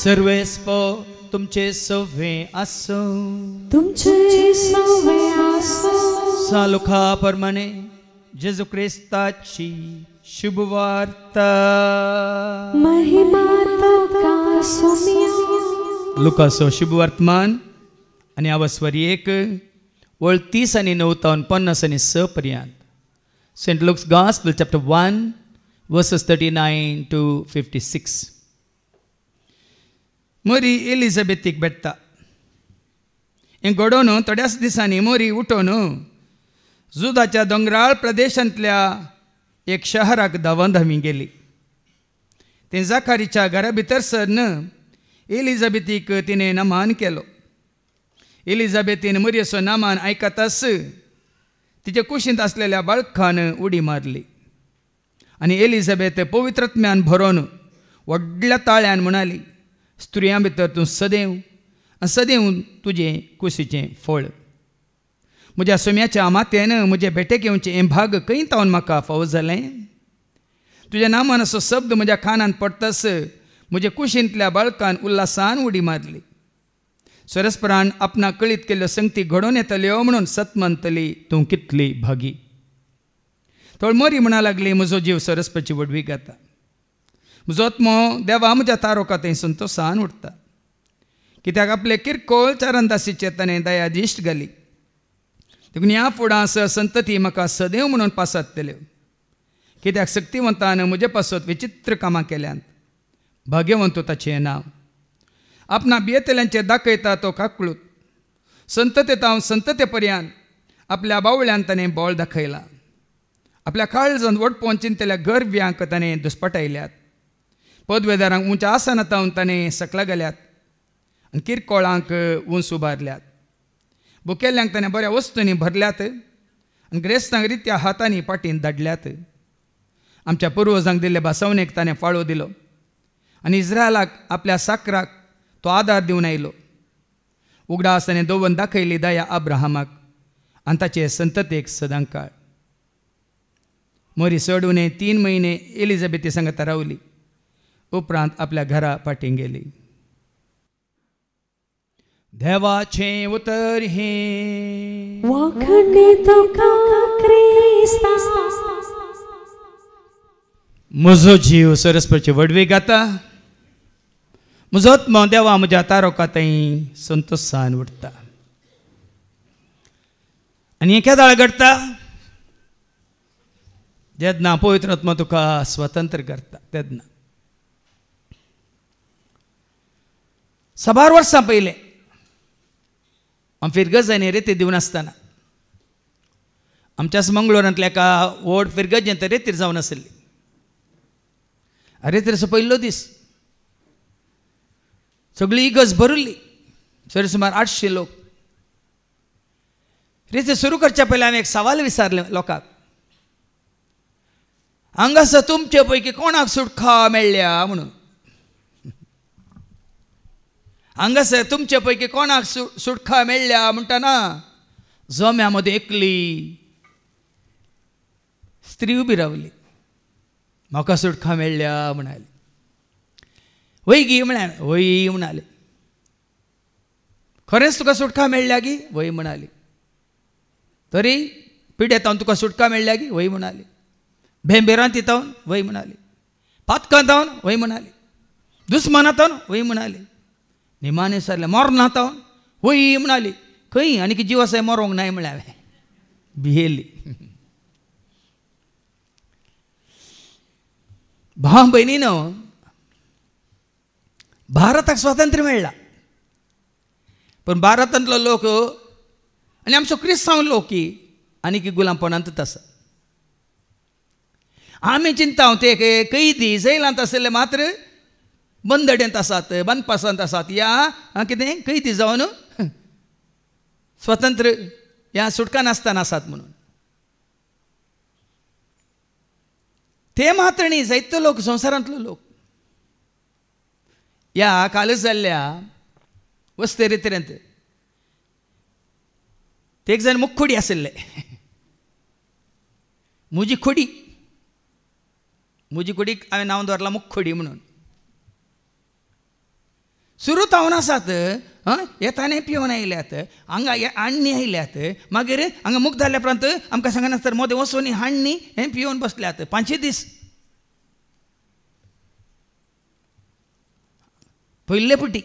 सर्वेस्पो तुमचे सवे आसो, तुमचे सवे आसो. सालुखा परमाने जेजू ख्रिस्ताची शुभवार्ता. महिमा तुका सोमिया. लुकासो शुभवर्तमान आणि आवस्वरी 1 वळ 30 आणि 9 आणि 50 आणि 6 पर्यंत. Saint Luke's gospel chapter 1 verses 39 to 56. मोरी एलिझाबेथीक भेटता. हें घडोवन थोड्याच दिसांनी मोरी उठोन जुदाच्या दोंगराळ प्रदेशांतल्या एक शहराक धांवून गेली. ते जाकारीच्या घरा भितर सरन एलिझाबेथीक तिणें नमान केलो. एलिझाबेथीन मोरयेचो नामान आयकताच तिचे कुशींत आसलेल्या बाळकान उडी मारली आनी एलिझाबेथ पवित्रत्म्यान भरोवन व्हडल्या ताळ्यान म्हणाली, स्त्रियां भितर तूं सदैव सदैव तुजें कुशीचें फळ. म्हज्या सोम्याच्या मातेन म्हजे भेटेक येवचें हें भाग खंय तावन म्हाका फावो जालें. तुज्या नामान असो शब्द म्हज्या कानान पडटस म्हजे कुशींतल्या बाळकान उल्हासान उडी मारली. सरस्परान आपणाक कळीत केल्ल्यो संगती घडोवन येतल्यो म्हणून सत म्हणटली, तूं कितली भागी. थोड मोरी म्हणा लागली, म्हजो जीव सरस्पाची वडवी घाता. म्हजो आत्मो देवा म्हज्या तारोका थंय संतोशान उरता. कित्याक आपले किरकोळ चारंदासीचे ताणें दया दिश्ट घाली. देखून ह्या फुडां संतती म्हाका सदैव म्हणून पासतल्यो. कित्याक शक्तिवंतान म्हजे पासत विचित्र कामां केल्यांत. भाग्यवंतो ताचें नांव. आपणा बियेतल्यांचेर दाखयता तो काकळूत. संततेतावन संतते पर्यंत आपल्या बावळ्यान ताणें बोळ दाखयला. आपल्या काळजांत वडपोवन चिंतलेल्या गरव्यांक ताणें दुस्पटायल्यात. पदवेदारांक उंच्या आसनातावन ताणें सकला गेल्यात आनी किरकोळांक उंच उबारल्यात. भुकेल्ल्यांक ताणें बऱ्या वस्तूंनी भरल्यात आनी ग्रेस्तांक रित्या हातांनी पाटीन धाडल्यात. आमच्या पुर्वजांक दिल्ले भासावणेक ताणें फाळो दिलो आनी इस्रायलाक आपल्या साकराक तो आदार दिवन आयलो. उगडास ताणें दवरून दाखयली दया अब्राहमाक आनी ताचे संततेक सदां काळ. मोरी चडून 3 म्हयने एलिझाबेथी सांगता रावली. उपरांत आपल्या घरा पाटीं गेली. देवाचें उतर हें वखणी तुका क्रिस्ता. म्हजो जीव सरस्वतीची वडवी घाता. म्हजो आत्मो देवा म्हज्या तारोका थंय संतोशान उरता. आनी हें केदाळ घडटा जेन्ना पवित्र आत्मा तुका स्वतंत्र करता. तेन्ना 10 वर्सां पयलें हांव फिरगजांनी रेती दिवन आसतना आमच्याच मंगळुरांतल्या एका व्हड फिरगजेंत रेतीर जावन आसली. रेतीरचो पयलो दीस सगळी इगज भरिल्ली. सुमार 800 लोक. रेती सुरू करच्या पयलीं हांवें एक सवाल विचारले लोकांक. हांगासर तुमचे पैकी कोणाक सुटका मेळ्ळ्या म्हणून. हांगासर तुमचे पैकी कोणाक सुटका मेळ्ळ्या म्हणटना जोम्या मदें एकली स्त्री उबी रावली. म्हाका सुटका मेळ्ळ्या म्हणाली. वय गी म्हणाले. वय म्हणाले. खरेंच तुका सुटका मेळ्ळ्या गी. वय म्हणाली. तरी पिड्यातावन तुका सुटका मेळ्ळ्या गी. वय म्हणाली. भेंबेरांत येतावन. वय म्हणाली. पातकांतावन. वय म्हणाली. दुस्मानातावन. वय म्हणाली. निमाणे सरले मोरनातावन. वय म्हणाली. खंय आनी जीव आसा मरोंक नाय म्हळ्यार भियेली. भाव भयणीनो, भारताक स्वातंत्र्य मेळ्ळां पण भारतांतलो लोक आनी आमचो क्रिस्तांव लोकी आनीक गुलामपणांतूच आसा. आमी चिंता ते कैदी जैलांत आसले मात्र बंदडेंत आसात, बनपासांत आसात, या कितें कैदी जावन स्वतंत्र ह्या सुटका नासतना आसात म्हणून. ते मात्र न्ही, जायतो लोक संवसारांतलो लोक ह्या कालच जाल्ल्या वस्ते रितीरेंत ते एक जण मुखोडी आसले. म्हजी कुडीक हांवें नांव दवरलां मुखोडी म्हणून. सुरू जावन आसात येताने पिवन आयल्यात हांगा हाडणी आयल्यात मागीर हांगा मुक्त जाल्ल्या उपरांत आमकां सांगनासतना मोदें वचून हाडणी हें पिवन बसल्यात 5 दीस पयले पुटी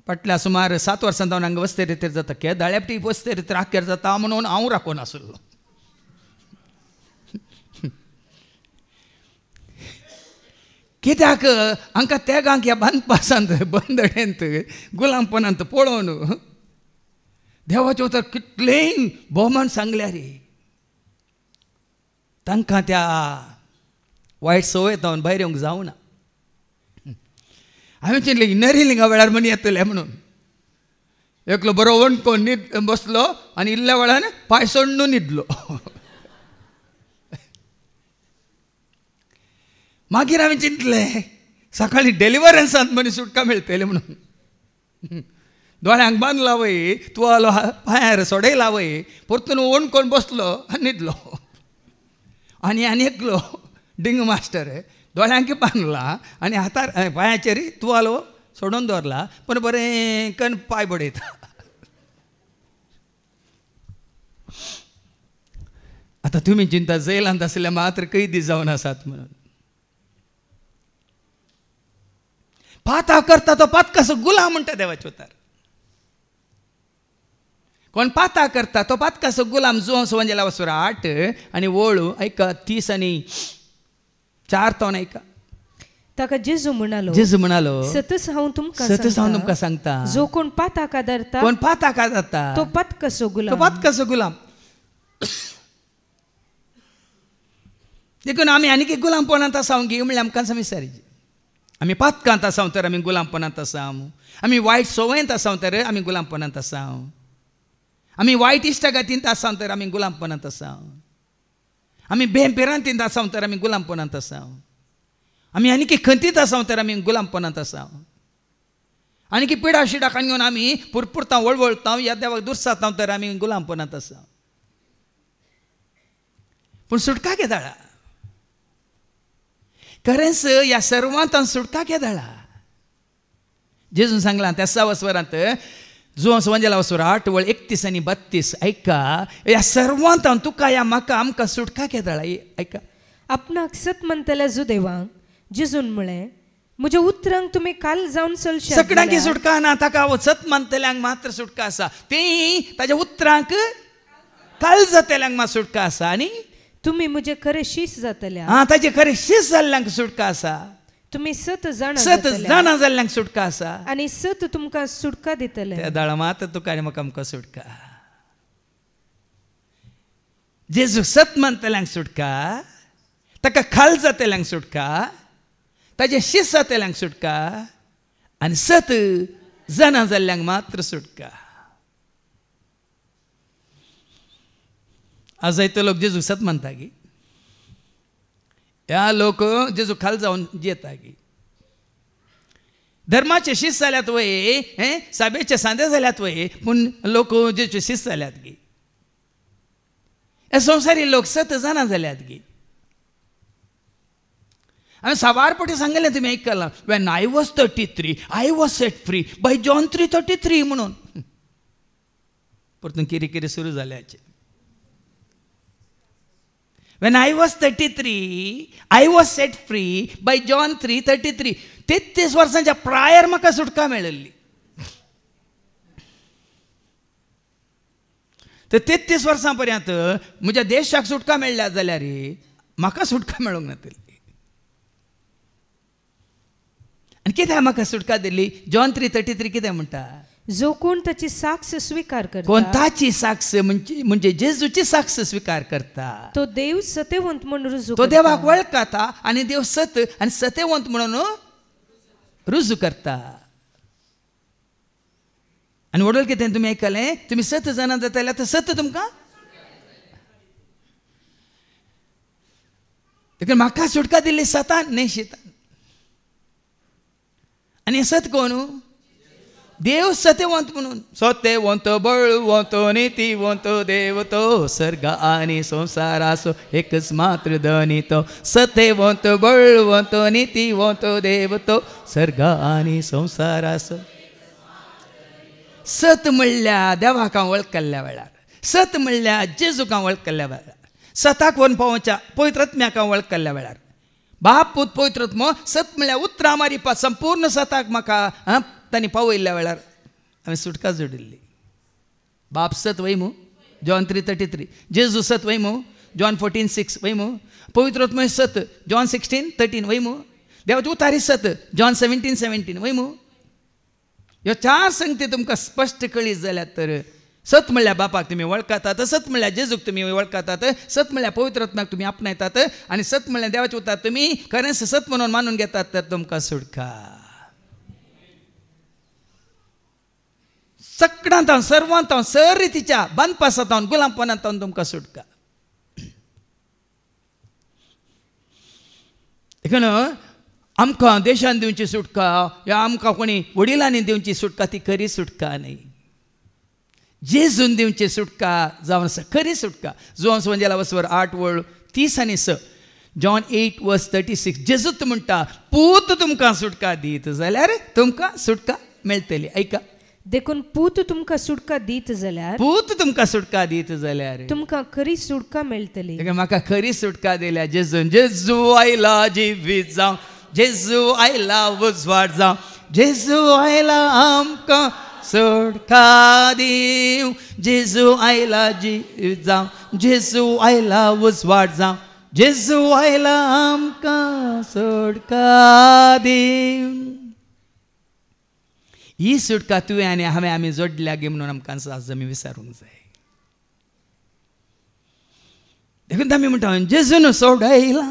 फाटल्या सुमार 7 वर्सां जावन हांगा वस्ते रितीर जाता केदाळ्या वस्ते रितीर आख्यार जाता म्हणून हांव राखून आसलो कित्याक हांकां तेगांक ह्या बांदपासांत बंदडेंत गुलामपणांत पळोवन देवाचे उतर कितलेय भोवमान सांगल्या रे तांकां त्या वायट संवय जावन भायर येवंक जावना हांवें चिंतलें नरिलिंगा वेळार म्हण येतले म्हणून एकलो बरो वणकोन न्हीद बसलो आनी इल्ल्या वेळान पांय सोडून न्हिदलो मागीर हांवें चिंतलें सकाळीं डेलिव्हरन्सांत मनीस सुटका मेळटली म्हणून दोळ्यांक बांदला वय तुवालो पांयार सोडयला वय परतून वणकोन बसलो आनी न्हिदलो आनी एकलो डिंग मास्टर दोळ्यांक बांदला आनी हातार पांयाचेर तुवालो सोडून दवरला पूण बरें कन्न पांय बडयता आतां तुमी चिंता जेलांत आसल्या मात्र कैदी जावन आसात म्हणून पाता करता तो पातकाचो गुलाम म्हणटा देवाचे उतार कोण पाता करता तो पातकाचो गुलाम जुओ सुवांजेला वचून 8 आनी वळू ऐका 30 आनी 4 तो ऐका ताका जेजू म्हणालो सतस हांव तुमकां सांगता जो कोण पाताक आदारता कोण पाताक आदारता तो पातकाचो गुलाम देखून आमी आनीक गुलामपणांत आसाव गी म्हणल्यार आमकां विचारची आमी पातकांत आसाव तर आमी गुलामपणांत आसाव आमी वायट संवयेंत आसाव तर आमी गुलामपणांत आसाव आमी वायट इश्टागतींत आसाव तर आमी गुलामपणांत आसाव आमी बेपिरांतींत आसाव तर आमी गुलामपणांत आसाव आमी आनीक खंतीत आसाव तर आमी गुलामपणांत आसाव आनीक पिडा शिडाकान घेवन आमी पुरपुरता वळवळता ह्या देवाक दुर्साताव तर आमी गुलामपणांत आसाव पूण सुटका केदाळा खरेंच ह्या सर्वांत सुटका केदाळा जेजून सांगला त्या 6 वसवरांत जुओ सुवांजेला वचून 8 वळ 31 आनी 32 ऐका ह्या सर्वांत तुका ह्या म्हाका आमकां सुटका केदाळा ऐका आपणाक सत म्हणटल्या जो देवाक जेजून म्हळें म्हज्या उतरांक तुमी काल जावन चलशे सगळ्यांक सुटका ना ताका सत मानतल्यांक मात्र सुटका आसा तेय ताच्या उतरांक काल जातल्यांक मात सुटका आसा आनी तुमी म्हजे खरे शीस जातल्या ताजे खरे शीस जाल्ल्यांक सुटका आसा तुमी सत जाणा जाल्ल्यांक सुटका आसा आनी सत तुमकां सुटका दितले त्या दाळा मात तुका आनी म्हाका आमकां सुटका जेजू सत मानतल्यांक सुटका ताका खाल जातल्यांक सुटका ताजे शीस जातल्यांक सुटका आनी सत जाणा जाल्ल्यांक मात्र सुटका आज जायते लोक जेजू सत मानता गी ह्या लोक जेजू खाल जावन जियेता गी धर्माचे शीस जाल्यात वय साबेचे सांदे जाल्यात वय पूण लोक जेजूचे शीस जाल्यात गी हे संवसारी लोक सत जाणा जाल्यात गी हांवें साबार फावटी सांगलें तुमी आयकलां when I was 33 I was set free bye John 3:33 म्हणून परतून कितें कितें सुरू जाल्याचें When I was 33, I was set free by John 3:33. 33 वर्सांच्या प्रायर म्हाका सुटका मेळिल्ली. तर 33 वर्सां पर्यंत म्हज्या देशाक सुटका मेळ्ळ्या जाल्यार म्हाका सुटका मेळूंक नातली. आनी कित्याक म्हाका सुटका दिली? जॉन 3:33 कितें म्हणटा? जो कोण ताची साक्ष स्वीकार करता कोण ताची साक्ष म्हणजे जेजूची साक्ष स्वीकार करता तो देव सत्यवंत म्हणून रुजू तो देवाक वळखता आनी देव सत आनी सत्यवंत म्हणून रुजू करता. आनी वडोल कितें तुमी आयकलें तुमी सत जाणा जाताले तर सत तुमकां देखून म्हाका सुटका दिल्ली सतान न्ही शितान. आनी सत कोण? देव सत्यवंत म्हणून सत्यवंत बळवंत नीतिवंत देव तो सर्ग आनी संसारासो एकच मात्र धनी तो सत्यवंत बळवंत नीतिवंत देव तो सर्ग आनी संसारासो सत म्हणल्या देवाका वळखल्या वेळार, सत म्हणल्या जेजूका वळखल्या वेळार, सताक वन पावच्या पवित्रत्म्याका वळखल्या वेळार, बाप पूत पवित्रत्म सत म्हणल्या उतरां मारिपा संपूर्ण सताक म्हाका तांणी पावयल्ल्या वेळार हांवें सुटका जोडिल्ली. बाप सत वयमू जॉन 3:33, जेजू सत वयमू जॉन 14:6 वयमू, पवित्रत्म सत जॉन 16:13 वयमू, देवाची उतारी सत जॉन 17:17 वयमू. ह्यो 4 संगती तुमकां स्पश्ट कळीत जाल्यात तर सत म्हणल्यार बापाक तुमी वळखतात, सत म्हणल्यार जेजूक तुमी वळखतात, सत म्हणल्यार पवित्रत्म्याक तुमी आपणायतात आनी सत म्हणल्यार देवाचे उतार तुमी खरेंच सत म्हणून मानून घेतात तर तुमकां सुटका. सगळ्यांत सर्वांत सर रितीच्या बंदपासांत गुलामपणांत तुमकां सुटका. देखून आमकां देशान दिवची सुटका या आमकां कोणी वडिलांनी दिवची सुटका ती खरी सुटका न्ही. जेजून दिवची सुटका जावन आसा खरी सुटका. जोन्स वंजेला वसवर 8:30 आनी 6, जॉन 8:36 जेजूच म्हणटा पूत तुमकां सुटका दीत जाल्यार तुमकां सुटका मेळटली. ऐका, देखून पूत तुमकां सुटका दीत जाल्यार, पूत तुमकां सुटका दीत जाल्यार तुमकां खरी सुटका मेळटली. म्हाका खरी सुटका दिल्या जेजून. जेजू आयला जिवीत जावं, जेजू आयला उजवाड जावं, जेजू आयला आमकां सुटका दिवं, जेजू आयला जिवीत जावं, जेजू आयला उजवाड जावं, जेजू आयला आमकां सुटका दिवं. ही सुटका तुवें आनी हांवें आमी जोडल्या गे म्हणून आमकां आज आमी विचारूंक जाय. देखून आमी म्हणटा जेजून सोडयला,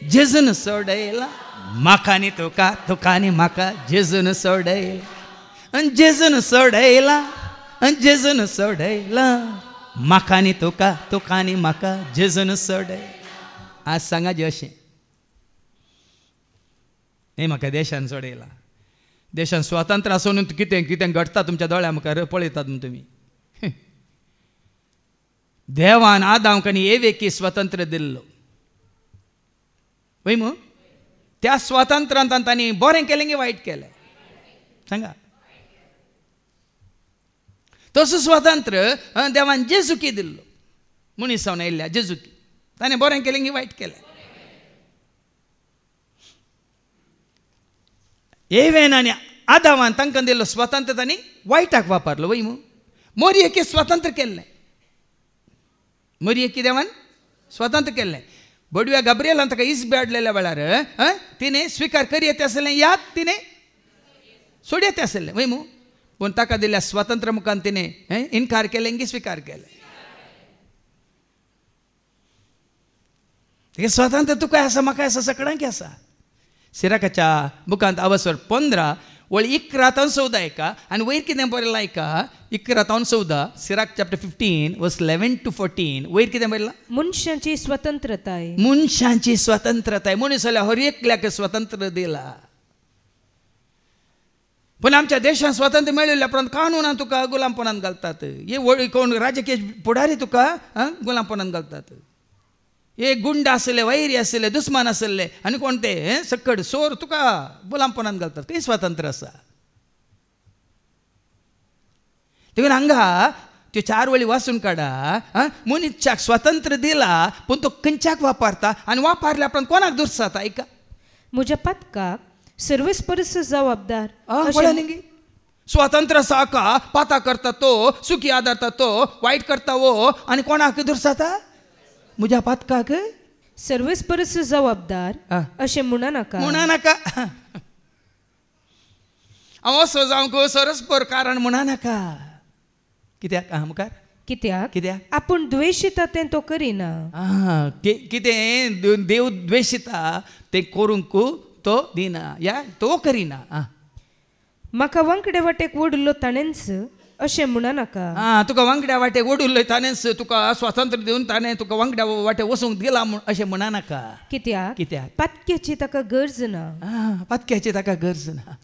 जेजून सोडयला म्हाका आनी तुका, तुका आनी म्हाका जेजून सोडयला, जेजून सोडयला, जेजून सोडयला म्हाका आनी तुका, तुका आनी म्हाका जेजून सोडयला. आज सांगा जे अशें न्ही म्हाका देशान सोडयला. देशान स्वातंत्र्य आसून कितें कितें घडटा तुमच्या दोळ्या मुखार पळयतात न्हू तुमी. देवान आदामाक आनी एवेक स्वातंत्र्य दिल्लो वय मू. त्या स्वातंत्र्यांत तांणी बरें केलें की वायट केलें सांगा. तसो स्वातंत्र्य देवान जेजूकी दिल्लो, मनीस जावन येयल्ल्या जेजूकी. ताणें बरें केलें की वायट केलें. एवेन आनी आदामान तांकां दिल्लो स्वातंत्र्य तांणी वायटाक वापरलो वय मू. मोरयेक स्वातंत्र्य केल्लें, मोरयेक देवान स्वातंत्र्य केल्लें. बडव्या गब्रियलान ताका इस बेडलेल्या वेळार तिणें स्विकार करी येते आसलें याद तिणें सोडी येते आसलें वय मू. पूण ताका दिल्ल्या स्वातंत्र्य मुखान तिणें इन्कार केलें की स्विकार केलें. स्वातंत्र्य तुका आसा म्हाका आसा सगळ्यांक आसा. सिराकाच्या बुकांत अवसर 15 वळी 11-14 ऐका आनी वयर कितें बरयलां ऐका. 11-14 सिराक चॅप्टर 15 वर्स 11 to 14 वयर कितें बरयलां. मनशाची स्वतंत्रताय, मनशांची स्वतंत्रताय. मनीस जाल्यार हर एकल्याक स्वतंत्र दिला. पण आमच्या देशान स्वातंत्र्य मेळिल्ल्या उपरांत कानुनान तुका गुलामपणान घालतात. हे कोण राजकीय पुढारी तुका गुलामपणान घालतात. एक गुंड आसले, वैरी आसले, दुस्मान आसले आनी कोण ते सकड सोर तुका गुलामपणान घालतात. खंय स्वातंत्र्य आसा. देखून हांगा त्यो 4 वळी वाचून काडा. मनीसच्याक स्वातंत्र्य दिला पूण तो खंयच्याक वापरता आनी वापरल्या उपरांत कोणाक दुस जाता. ऐका, म्हज्या पथकाक सर्वेस्परस जबाबदार. स्वातंत्र्य आसा का पाता करता तो, सुखी आदारता तो, वायट करता वो आनी कोणाक दुस जाता. म्हज्या पातकाक सर्वेस्परस जबाबदार अशें म्हणा नाका. म्हणा नाका. हांव असो जावंक सरस्पर कारण म्हणा नाका. कित्याक मुखार कित्याक कित्याक आपूण द्वेशिता तें तो करिना. कितें देव द्वेशिता तें करूंक तो दिना या तो करिना. म्हाका वांकडे वाटेक ओडलो ताणेंच अशें म्हणा नाका. तुका वांगड्या वाटेक ओडूल्लो ताणेंच तुका स्वातंत्र्य दिवन ताणें तुका वांगड्या वाटे वचूंक दिला अशें म्हणा नाका. कित्याक कित्याक पातक्याची ताका गरज ना. पातक्याची ताका गरज ना.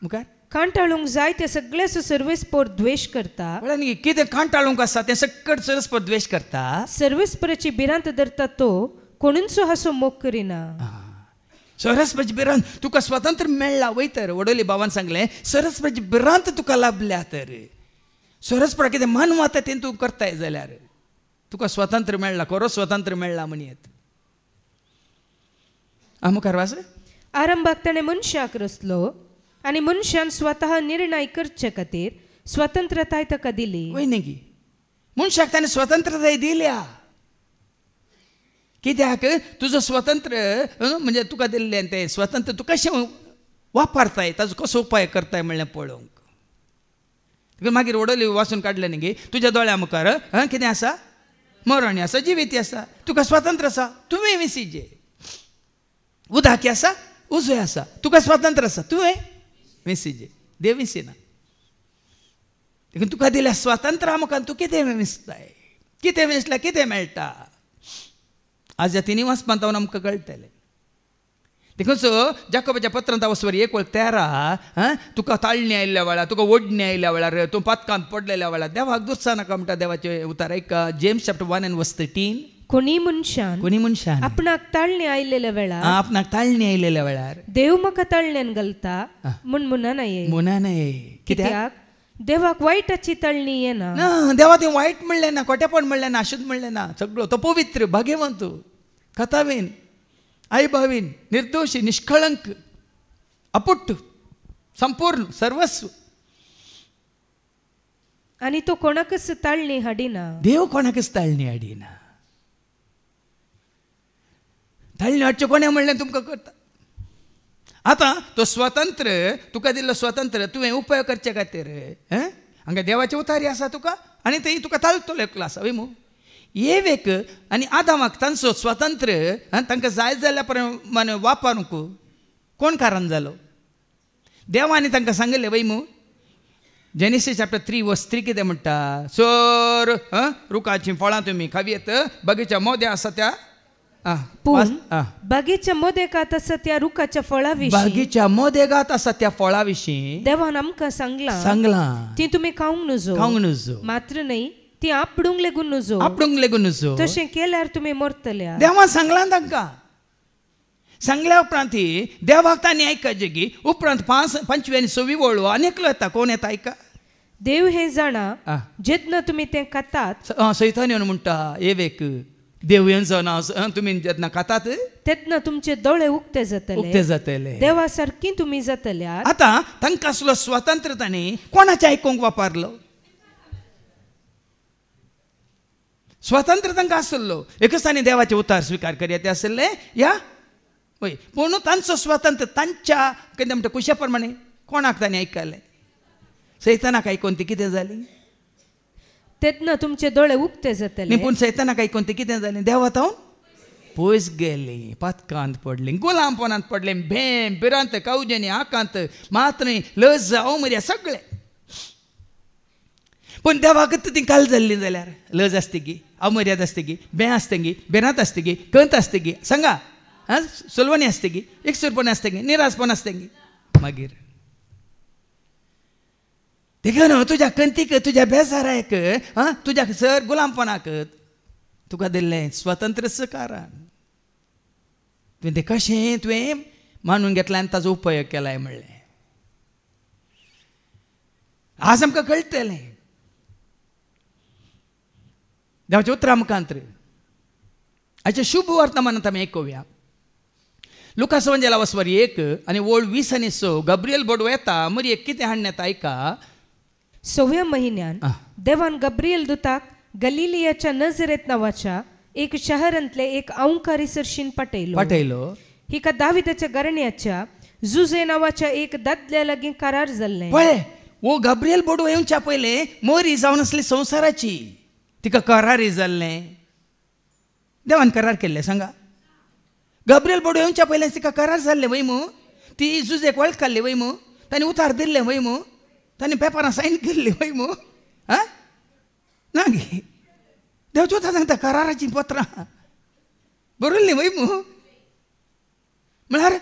मुखार कांटाळूंक जाय ते सगळेच सर्वेस्पर द्वेश करता. कितें कांटाळूंक आसा तें सकट सर्वेस्पर द्वेश करता. सर्वेस्पराची भिरांत धरता तो कोणूच हासो मोग करिना. सरस्वती बिरांत तुका स्वतंत्र मेळ्ळा वय तर वडोली बाबान सांगलें सरस्वती बिरांत तुका लाभल्या तर सरस्वती कितें मन वता तें तूं करताय जाल्यार तुका स्वतंत्र मेळ्ळा खरो स्वतंत्र मेळ्ळा म्हणयत मुखार वाच आरंभाक ताणें मनशाक रचलो आनी मनशान स्वता निर्णय करचे खातीर स्वतंत्रताय ताका दिली वय न्ही मनशाक ताणें स्वतंत्रताय दिल्या कित्याक तुजो स्वतंत्र म्हणजे तुका दिल्लें तें स्वतंत्र तूं कशें वापरताय ताजो कसो उपाय करताय म्हणलें पळोवंक मागीर वडोली वाचून काडलें न्ही तुज्या दोळ्या मुखार कितें आसा मरणी आसा जिवीत आसा तुका स्वतंत्र आसा तुवें विसीजे उदाकी आसा उजोय आसा तुका स्वतंत्र आसा तुवें विसीजे देव विसिना देखून तुका दिल्या स्वातंत्र्या मुखार तूं कितें विसताय कितें विसल्यार कितें मेळटा आज ह्या तिनी वाचपांत आमकां कळटलें देखून जाकोबाच्या पत्रांत वचवर 1:13 तुका ताळणी आयिल्ल्या वेळार तुका ओडणी आयिल्ल्या वेळार तूं पातकांत पडलेल्या वेळार देवाक दुस्सा नाका म्हणटा देवाचें उतार ऐका जेम्स चॅप्टर 1:13 कोणी मनशान आपणाक ताळणी आयिल्ल्या वेळार आपणाक ताळणी आयिल्ल्या वेळार देव म्हाका ताळण्यान घालता म्हूण म्हणा नये कित्याक देवाक वायटाची तळणी येना देवा तें वायट म्हणलें ना खोटेपण म्हणलें ना अशुद्ध म्हणलें ना सगळो तो पवित्र भाग्यवंत कथावीन आईभावीन निर्दोशी निष्कळंक अपुट्ट संपूर्ण सर्वस्व आणि तो कोणाकच ताळणी हाडिना देव कोणाकच ताळणी हाडिना ताळणी हाडचें कोणें म्हणलें तुमकां करता आता तो स्वतंत्र तुका दिल्लो स्वतंत्र तुवें उपयोग करचे खातीर हांगा देवाचे उतारी आसा तुका आनी थंय तुका ताळतलो आसा वय मू येवेक आनी आदामाक तांचो स्वतंत्र तांकां जाय जाल्या प्रमाणे वापरूंक कोण कारण जालो देवानी तांकां सांगलें वय मू जेनेसीस चॅप्टर 3:3 कितें म्हणटा सर रुखाचीं फळां तुमी खावीत बगीच्या मोद्या आसा त्या बागेच्या मोदेगात आसा त्या रुखाच्या फळा विशीं बागेच्या मोदेगात आसा त्या फळा विशीं देवान आमकां सांगलां ती तुमी खावंक नजो मात्र न्हय ती आपडूंक लेगून नजो तशें केल्यार तुमी मरतल्या देवान सांगलां तांकां सांगल्या उपरांत देवाक तांणी आयकचे की उपरांत 5 आनी 6 वळो आनीकलो येता कोण येता आयका देव हे जाणा जेन्ना तुमी तें खातात सैतान येवन म्हणटा येवेक देव येवन जावना तुमी जेन्ना खातात तेन्ना तुमचे दोळे उक्ते जातले देवा सारकी तुमी जातल्यात आतां तांकां असलो स्वतंत्र तांणी कोणाचें आयकूंक वापरलो स्वतंत्र तांकां आसलो एकच तांणी देवाचे उतार स्विकार करया ते आसले या वय पूण तांचो स्वतंत्र तांच्या कितें म्हणटा कुशा प्रमाणे कोणाक तांणी आयकलें सैतानाक आयकून ती कितें जाली तेन्ना तुमचे दोळे उक्ते जातले पूण सैतानाक आयकून ती कितें जालें देवा तावन पयस गेलीं पातकांत पडलीं गुलामपणांत पडलें भेम बिरांत कावजेनी आकांत मात्र लज अवमर्या सगळें पूण देवाक ती काल जाल्ली जाल्यार लज आसता गी अवमर्याद आसता गी बे आसता गी बेरांत आसता गी कंत आसता गी सांगा सुलवणी आसता गी एकसुरपण आसता गी निरासपण आसता गी मागीर देखून तुज्या कंतीक तुज्या बेजाराक तुज्या सर गुलामपणाक तुका दिल्लें स्वतंत्र कारण तुवें तें कशें तुवें मानून घेतलें आनी ताजो उपयोग केलाय म्हणलें आज आमकां कळटलें देवाच्या उतरां मुखांत हाचें शुभ वर्तमानांत आमी आयकुया लुकास एवंजेला वचवर 1 आनी वळ 20 आनी 6 गब्रियल बोडो येता मरी एक कितें हाडून येता आयका 6व्या म्हयन्यान देवान गब्रियल दुताक गलिलियाच्या नजरेत नावाच्या एक शहरांतले एक औंकारी सरशीन पाठयलो हिका दाविदाच्या घराण्याच्या जुजे नावाच्या एक दादल्या लागीं करार जाल्लें वो गब्रियल बोडो येवच्या पयले मोरी जावन आसली संवसाराची तिका करारी जाल्लें देवान करार केल्लें सांगा गब्रियल बोडो येवच्या पयले तिका करार जाल्लें वय मू ती जुजेक वळखली वय मू तांणी उतार दिल्लें वय मू तांणी पेपरां सायन केल्ली वय मू ना गे देवच्या उतार सांगता कराराची पत्रां बरयल्लीं वय मू म्हळ्यार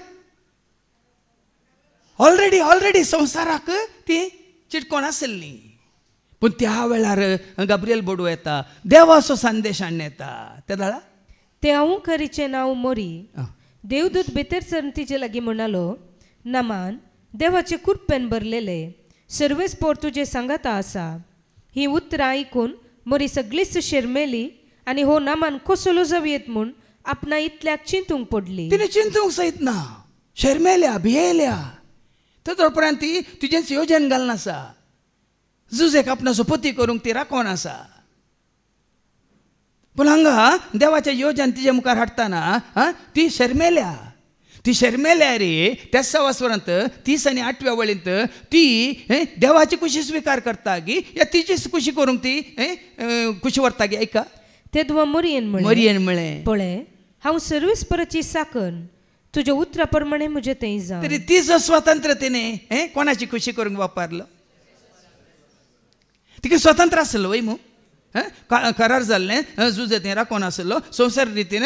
ऑलरेडी संवसाराक ती चिटकोण आसली पूण त्या वेळार गब्रियल बोडो येता देवाचो संदेश हाडून येता ते दाळा ते औंकारीचें नांव मोरी देवदूत भितर सरून तिचे लागीं म्हणालो, नामान, देवाचे कृपेन भरलेले, सर्वेच पोर तुजे सांगाता आसा. ही उतरां आयकून मोरी सगळीच शेरमेली आनी हो नामान कसलो जावयेत म्हूण आपणा इतल्याक चिंतूंक पडली. तिने चिंतूंक सयत ना, शर्मेल्या भियेल्या. तोपर्यंत ती तुजेंच येवजन घालना आसा. झुजेक आपणाचो पती करूंक ती राखोन आसा. पूण हांगा देवाचें येवजन तिजे मुखार हाडटाना ती शर्मेल्या. ती शर्मेल्या रे. त्याच वासवरांत 30 आनी 8व्या वळींत ती देवाची कुशी स्वीकार करता गी या तिचीच कुशी करूंक ती कुशी व्हरता गी. ऐका, तेदवा मोरयेन म्हळें, पळय, हांव सर्वेस्पराची साकन, तुज्या उतरा प्रमाणे म्हजें तें जावं. तरी तिचो स्वतंत्र तिने कोणाची खुशी करूंक वापरलो. तिका स्वतंत्र आसलो वय मू. करार जाल्लें झुजें तें राखोन आसलो. संवसार रितीन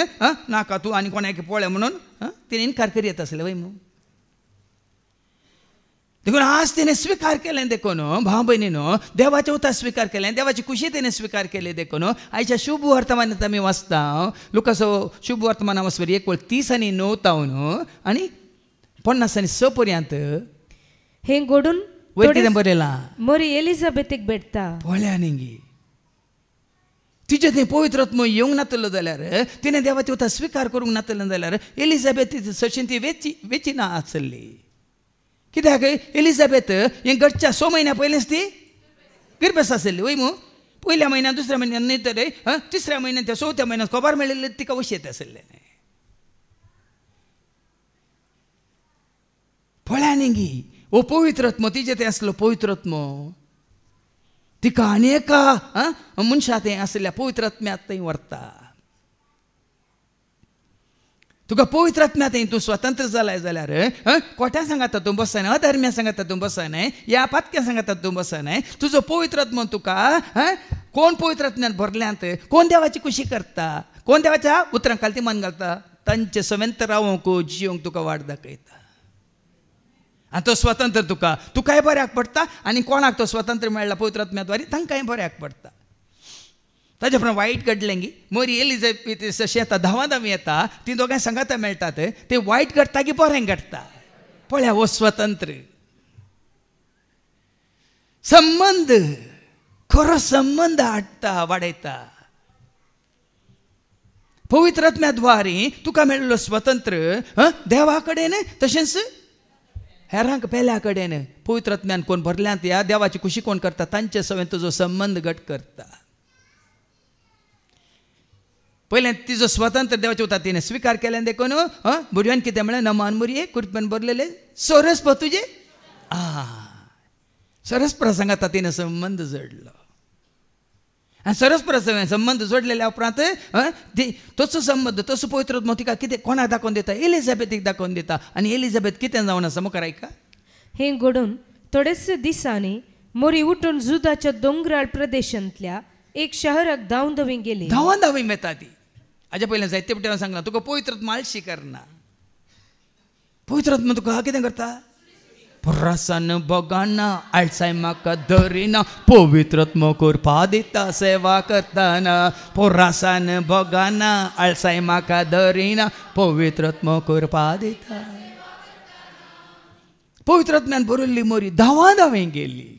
नाका तूं आनी कोणाक पळय म्हणून तिने इन्कार करीत आसलें वय मू. देखून आज तिने स्वीकार केलें देखून भाव भयणीनो, देवाचें उतर स्वीकार केलें, देवाची कुशी तिने स्वीकार केली देखून आयच्या शुभ वर्तमानांत आमी वाचता. लुकाचो शुभ वर्तमान वाचवर 1:30 आनी 9 आनी 50 आनी 6 पर्यंत हे घडून वयर कितें बरयलां. मोरी एलिझाबेथीक भेटता. पळया न्ही, तिचे थंय पवित्र आत्मो येवंक नातलो जाल्यार, तिने देवाचें उतर स्वीकार करूंक नातलें जाल्यार एलिझाबेथ सशीन ती वेचिना आसली. कित्याक एलिझाबेथ हें घडच्या 6 म्हयन्या पयलींच ती गिरबेस आसली वय मू. पयल्या म्हयन्यात, दुसऱ्या म्हयन्यात न्ही तर 3ऱ्या म्हयन्यात, 4थ्या म्हयन्यात खबर मेळिल्ली तिका वशेत आसलें. पळया न्ही, ओ पवित्र आत्मो तिचे ते आसलो पवित्र आत्मो. तिका आनेका मनशां थंय आसल्या पवित्र आत्म्यांत थंय व्हरता. तुका पवित्र आत्म्यांत थंय तूं स्वतंत्र जालाय जाल्यार कोट्या सांगाता तूं बसना, अधर्म्या सांगाता तूं बसना, या पातक्या सांगाता तूं बसना. तुजो पवित्र आत्मो तुका कोण पवित्र आत्म्यांत भरल्यांत कोण देवाची कुशी करता, कोण देवाच्या उतरां खाली ती मन घालता, तांचे समेंत रावंक जियोंक तुका वाट दाखयता. आनी तो स्वतंत्र तुकाय बऱ्याक पडटा आनी कोणाक तो स्वतंत्र मेळ्ळा पवित्र आत्म्याद्वारे तांकांय बऱ्याक पडटा. ताजे प्रमाणे वायट घडलें गी. मोरी एलिझाबेथ जशी येता, धांवाधांवी येता, ती दोगांय सांगाता मेळटात. ते वायट घडटा की बरें घडटा. पळया, हो स्वतंत्र संबंध, खरो संबंध हाडटा, वाडयता. पवित्र आत्म्याद्वारे तुका मेळिल्लो स्वतंत्र देवा कडेन तशेंच हेरांक पेल्या कडेन पवित्र आत्म्यान कोण भरल्यांत या देवाची कुशी कोण करता तांचे सवेन तुजो संबंध घट करता. पयलें तिजो स्वतंत्र देवाचे उतर तिने स्वीकार केलें देखून भुरग्यान कितें म्हळें, नमान मोरये कृपेन भरलेले सोरस पळय तुजे. सरस प्रसंगात तिने संबंध जोडलो. आनी सरस प्रसंग संबंध जोडलेल्या उपरांत तसो संबंध, तसो पवित्र आत्मो तिका कितें कोणाक दाखोवन दिता, एलिझाबेथीक दाखोवन दिता. आनी एलिझाबेथ कितें जावन आसा मुखार ऐका. हें घडून थोडेच दिसांनी मोरी उठून जुदाच्या दोंगराळ प्रदेशांतल्या एक शहराक धांवून गेली. धांवून येता ती. हाज्या पयलें जायते पटेन सांगला तुका पवित्र आत्मा आळशी करना. पवित्र आत्मा तुका कितें करता, पुरासान बगाना आळसाय म्हाका धरिना, पवित्र आत्मा करपा दिता सेवा करताना. पुरासान बगाना आळसाय म्हाका धरिना, पवित्र आत्मा करपा दिता. पवित्र आत्म्यान भरिल्ली मोरी धांवाधांवें गेली.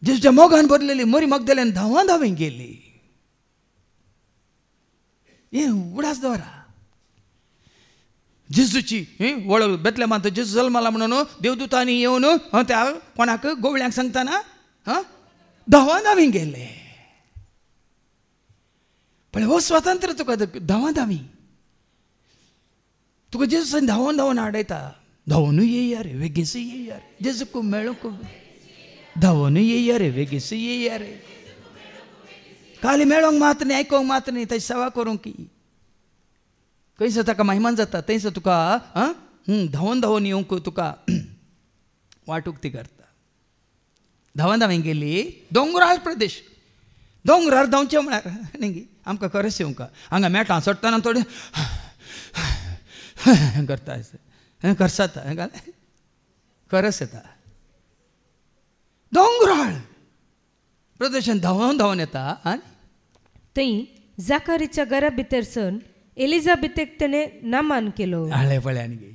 जेजूच्या मोगान भरलेली मोरी मगदलेन धांवाधांवें गेली. हें उडास दवरा. जेजूची वळख बेतलेमांत जेजू जल्माला म्हणून देवदूतांनी येवन त्या कोणाक गोवळ्यांक सांगताना धांवाधांवी गेले. पण हो स्वतंत्र तुका धांवाधांवी तुका जेजू धांवन धांवन हाडयता. धांवनूय येया रे, बेगीस येया रे, जेजूक मेळूंक धांवनूय येया रे, बेगीस येया रे. खाली मेळोंक मात्र न्ही, आयकोंक मात्र न्ही, ताची सेवा करूंक. खंयसर ताका महिमान जाता थंयसर तुका धांवन धांवन येवंक तुका वाटूक ती करता. धांवाधांवें गेली दोंगराळ प्रदेश. दोंगरार धांवचें म्हळ्यार न्ही आमकां खरेंच येवंक हांगा मेळटा चडटना थोडें करता करसाता खरंच येता. दोंगराळ प्रदेशांत धांवन धांवन येता. आनी थंय जाकारीच्या घरा भितर सवन एलिझाबेथेक तेणे नामान केलो. हळे पळ्यानगी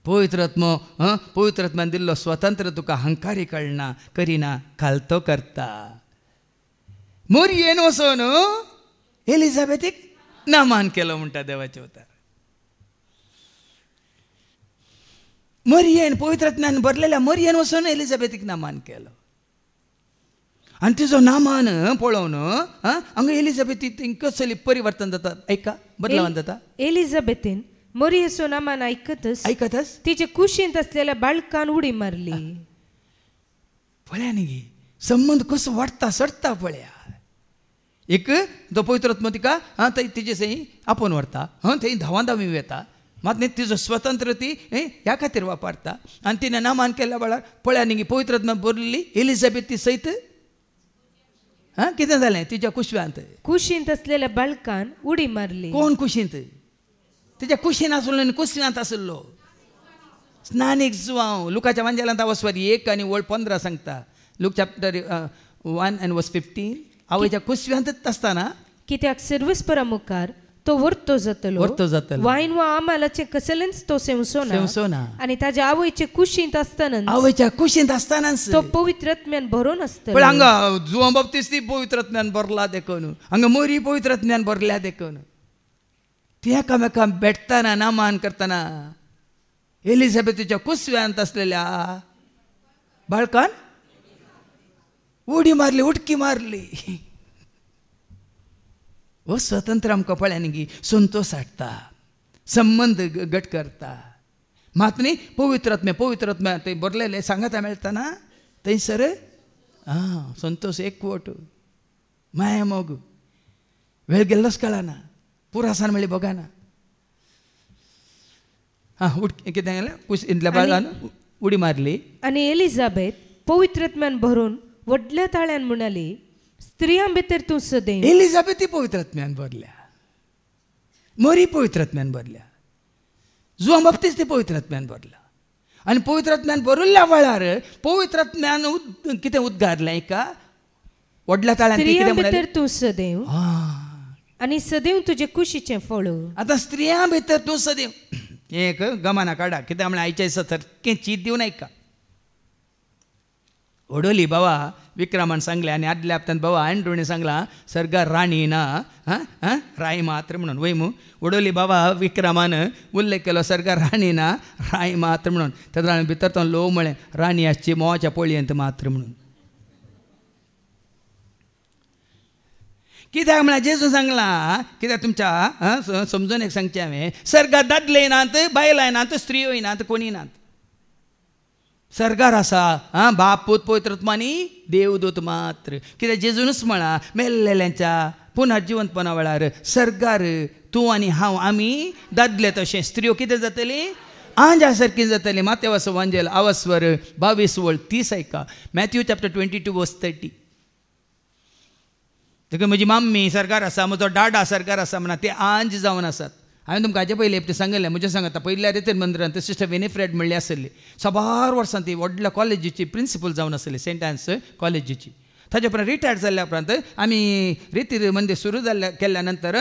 पवित्रात्म्यान दिल्लो स्वतंत्र तुका हंकारी कळना करिना खालतो करता. मोरयेन वचोन एलिझाबेथीक नामान केलो म्हणटा देवाचे उतार. मरियेन पवित्रात्म्यान भरलेल्या मरियेन वचोन एलिझाबेथीक नामान केलो. आनी तिजो नामान पळोवन हांगा एलिझाबेथी कसली परिवर्तन जाता ऐका बदलावन जाता. एलिझाबेथीन मोरियेचो नामान ऐकतच तिचे कुशींत असलेल्या बाळकान उडी मारली. पळया न्ही संबंध कसो वाडटा सडटा पळया. एक तो पवित्रात्मा तिका तिचे सही आपोवन व्हरता थंय धांवाधांवी येता मात न्ही तिजो स्वतंत्र ती ह्या खातीर वापरता. आनी तिणें नामान केल्या वेळार पळया न्ही पवित्रात्मा बरली एलिझाबेथी सयत कितें जालें तिच्या कुशींत असलेल्या बाळकान उडी मारली. कोण कुशींत तिच्या कुशीन आसलो आनी कुसव्यांत आसलो. स्नानीक जुवांव लुकाच्या वांजेलांत आवस्वारी 1 आनी वळ 15 सांगता. लूक चॅप्टर 1 and verse 15 आवयच्या कुसव्यांतच आसतना कित्याक सर्वस्परा मुखार तो वर्तो जातलो वायन वा आमालाचे कसलेंच तो सेवसोना आनी ताच्या आवयचे कुशींत आसतना तो पवित्रात्म्यान भरून आसतलो. पण हांगा जुवां बाबतीस्ती पवित्रात्म्यान भरला देखून हांगा मोरी पवित्रात्म्यान भरल्या देखून ती एकामेकांक भेटताना नामान करतना एलिझाबेथीच्या कुसव्यांत असलेल्या बाळकान उडकी मारली. वो स्वतंत्र आमकां पळया न्ही संतोष हाडटा संबंध घट करता. मात न्ही पवित्रात्म्या थंय बरलेले सांगाता मेळटना थंयसर संतोष एकवट माया मोग वेळ गेल्लोच कळना पुरासान मेळ्ळी बघाना. कितें जालें कुशींतल्या बाळगान उडी मारली. आनी एलिझाबेथ पवित्रात्म्यान भरून व्हडल्या ताळ्यान म्हणाली स्त्रियां भितर तूं सदैव. एलिझाबेथी पवित्रात्म्यान भरल्या मोरी पवित्रात्म्यान भरल्या जुवां बाबतीस्ती पवित्रात्म्यान भरला. आनी पवित्रात्म्यान भरिल्ल्या वेळार पवित्रात्म्यान कितें उद्गारलें का व्हडल्या ताळ्यान स्त्रियां भितर तूं सदैव आनी सदैव तुजे कुशीचें फळ. आतां स्त्रियां भितर तूं सदैव एक गमाना काडा कित्याक म्हळ्यार आयच्या दिसा सारकें चीत दिवन ऐका. ओडोली बाबा विक्रमान सांगले आनी आदल्या हप्त्यान बाबा अँड्रूने सांगला सर्गा राणी ना राय मात्र म्हणून वैमू ओडोली बाबा विक्रमान उल्लेख केलो सर्गा राणी ना राय मात्र म्हणून तेन्ना भितर तो लो म्हळें राणी आसची मोवाच्या पोळयेंत मात्र म्हणून. कित्याक म्हळ्यार जेजू सांगला कित्याक तुमच्या समजून एक सांगचें हांवें सर्गा दादले नात बायलां नात स्त्रियोय नात कोणी नात. सर्गार आसा बाप पूत पवित्रात्मानी देवदूत मात्र. कित्याक जेजूनच म्हणा मेल्लेल्यांच्या पुनर्जिवंतपणा वेळार सर्गार तूं आनी हांव आमी दादले तशें स्त्रियो कितें जातली आंजा सारकी जातली. मातेवाचो वांजेल आवस्वर 22:30 ऐका. Matthew chapter 22 verse 30. देखून म्हजी माम्मी सरकार आसा म्हजो डाडा सरकार आसा म्हणा ते आंज जावन आसात. हांवें तुमकां हाचे पयलीं ते सांगलें म्हजें सांगता पयल्या रेतेर मंदिरांत सिस्टर विनिफ्रेड म्हणली आसली 6 वर्सां ती व्हडल्या कॉलेजीची प्रिंसिपल जावन आसली सेंट एन्स कॉलेजीची. ताचे उपरांत रिटायर्ड जाल्ल्या उपरांत आमी रिती मंदिर सुरू केल्ल्या नंतर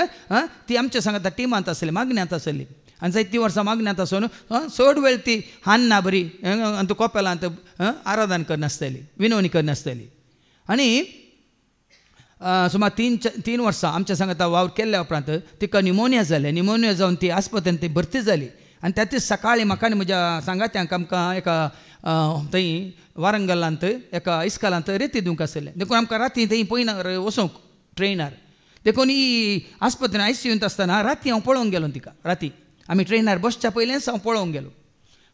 ती आमच्या सांगता टिमांत आसली मागण्यांत आसली आनी जायतीं वर्सां मागण्यांत आसून चड वेळ ती हान्ना बरी आनी कोपेलांत आराधना करनासतली विनवणी करनासतली. आनी सुमार 3 वर्सां आमच्या सांगता वावर केल्ल्या उपरांत तिका निमोनिया जालें. निमोनिया जावन ती आस्पत्रेंत ती भरती जाली आनी त्याच सकाळीं म्हाका आनी म्हज्या सांगात्यांक आमकां एका थंय वारंगलांत एका इस्कालांत रेती दिवंक आसलें. देखून आमकां राती थंय पयनार वचूंक ट्रेनार. देखून ही आस्पत्रेन ICUंत आसतना राती हांव पळोवंक गेलो तिका. राती आमी ट्रेनार बसच्या पयलेंच हांव पळोवंक गेलो.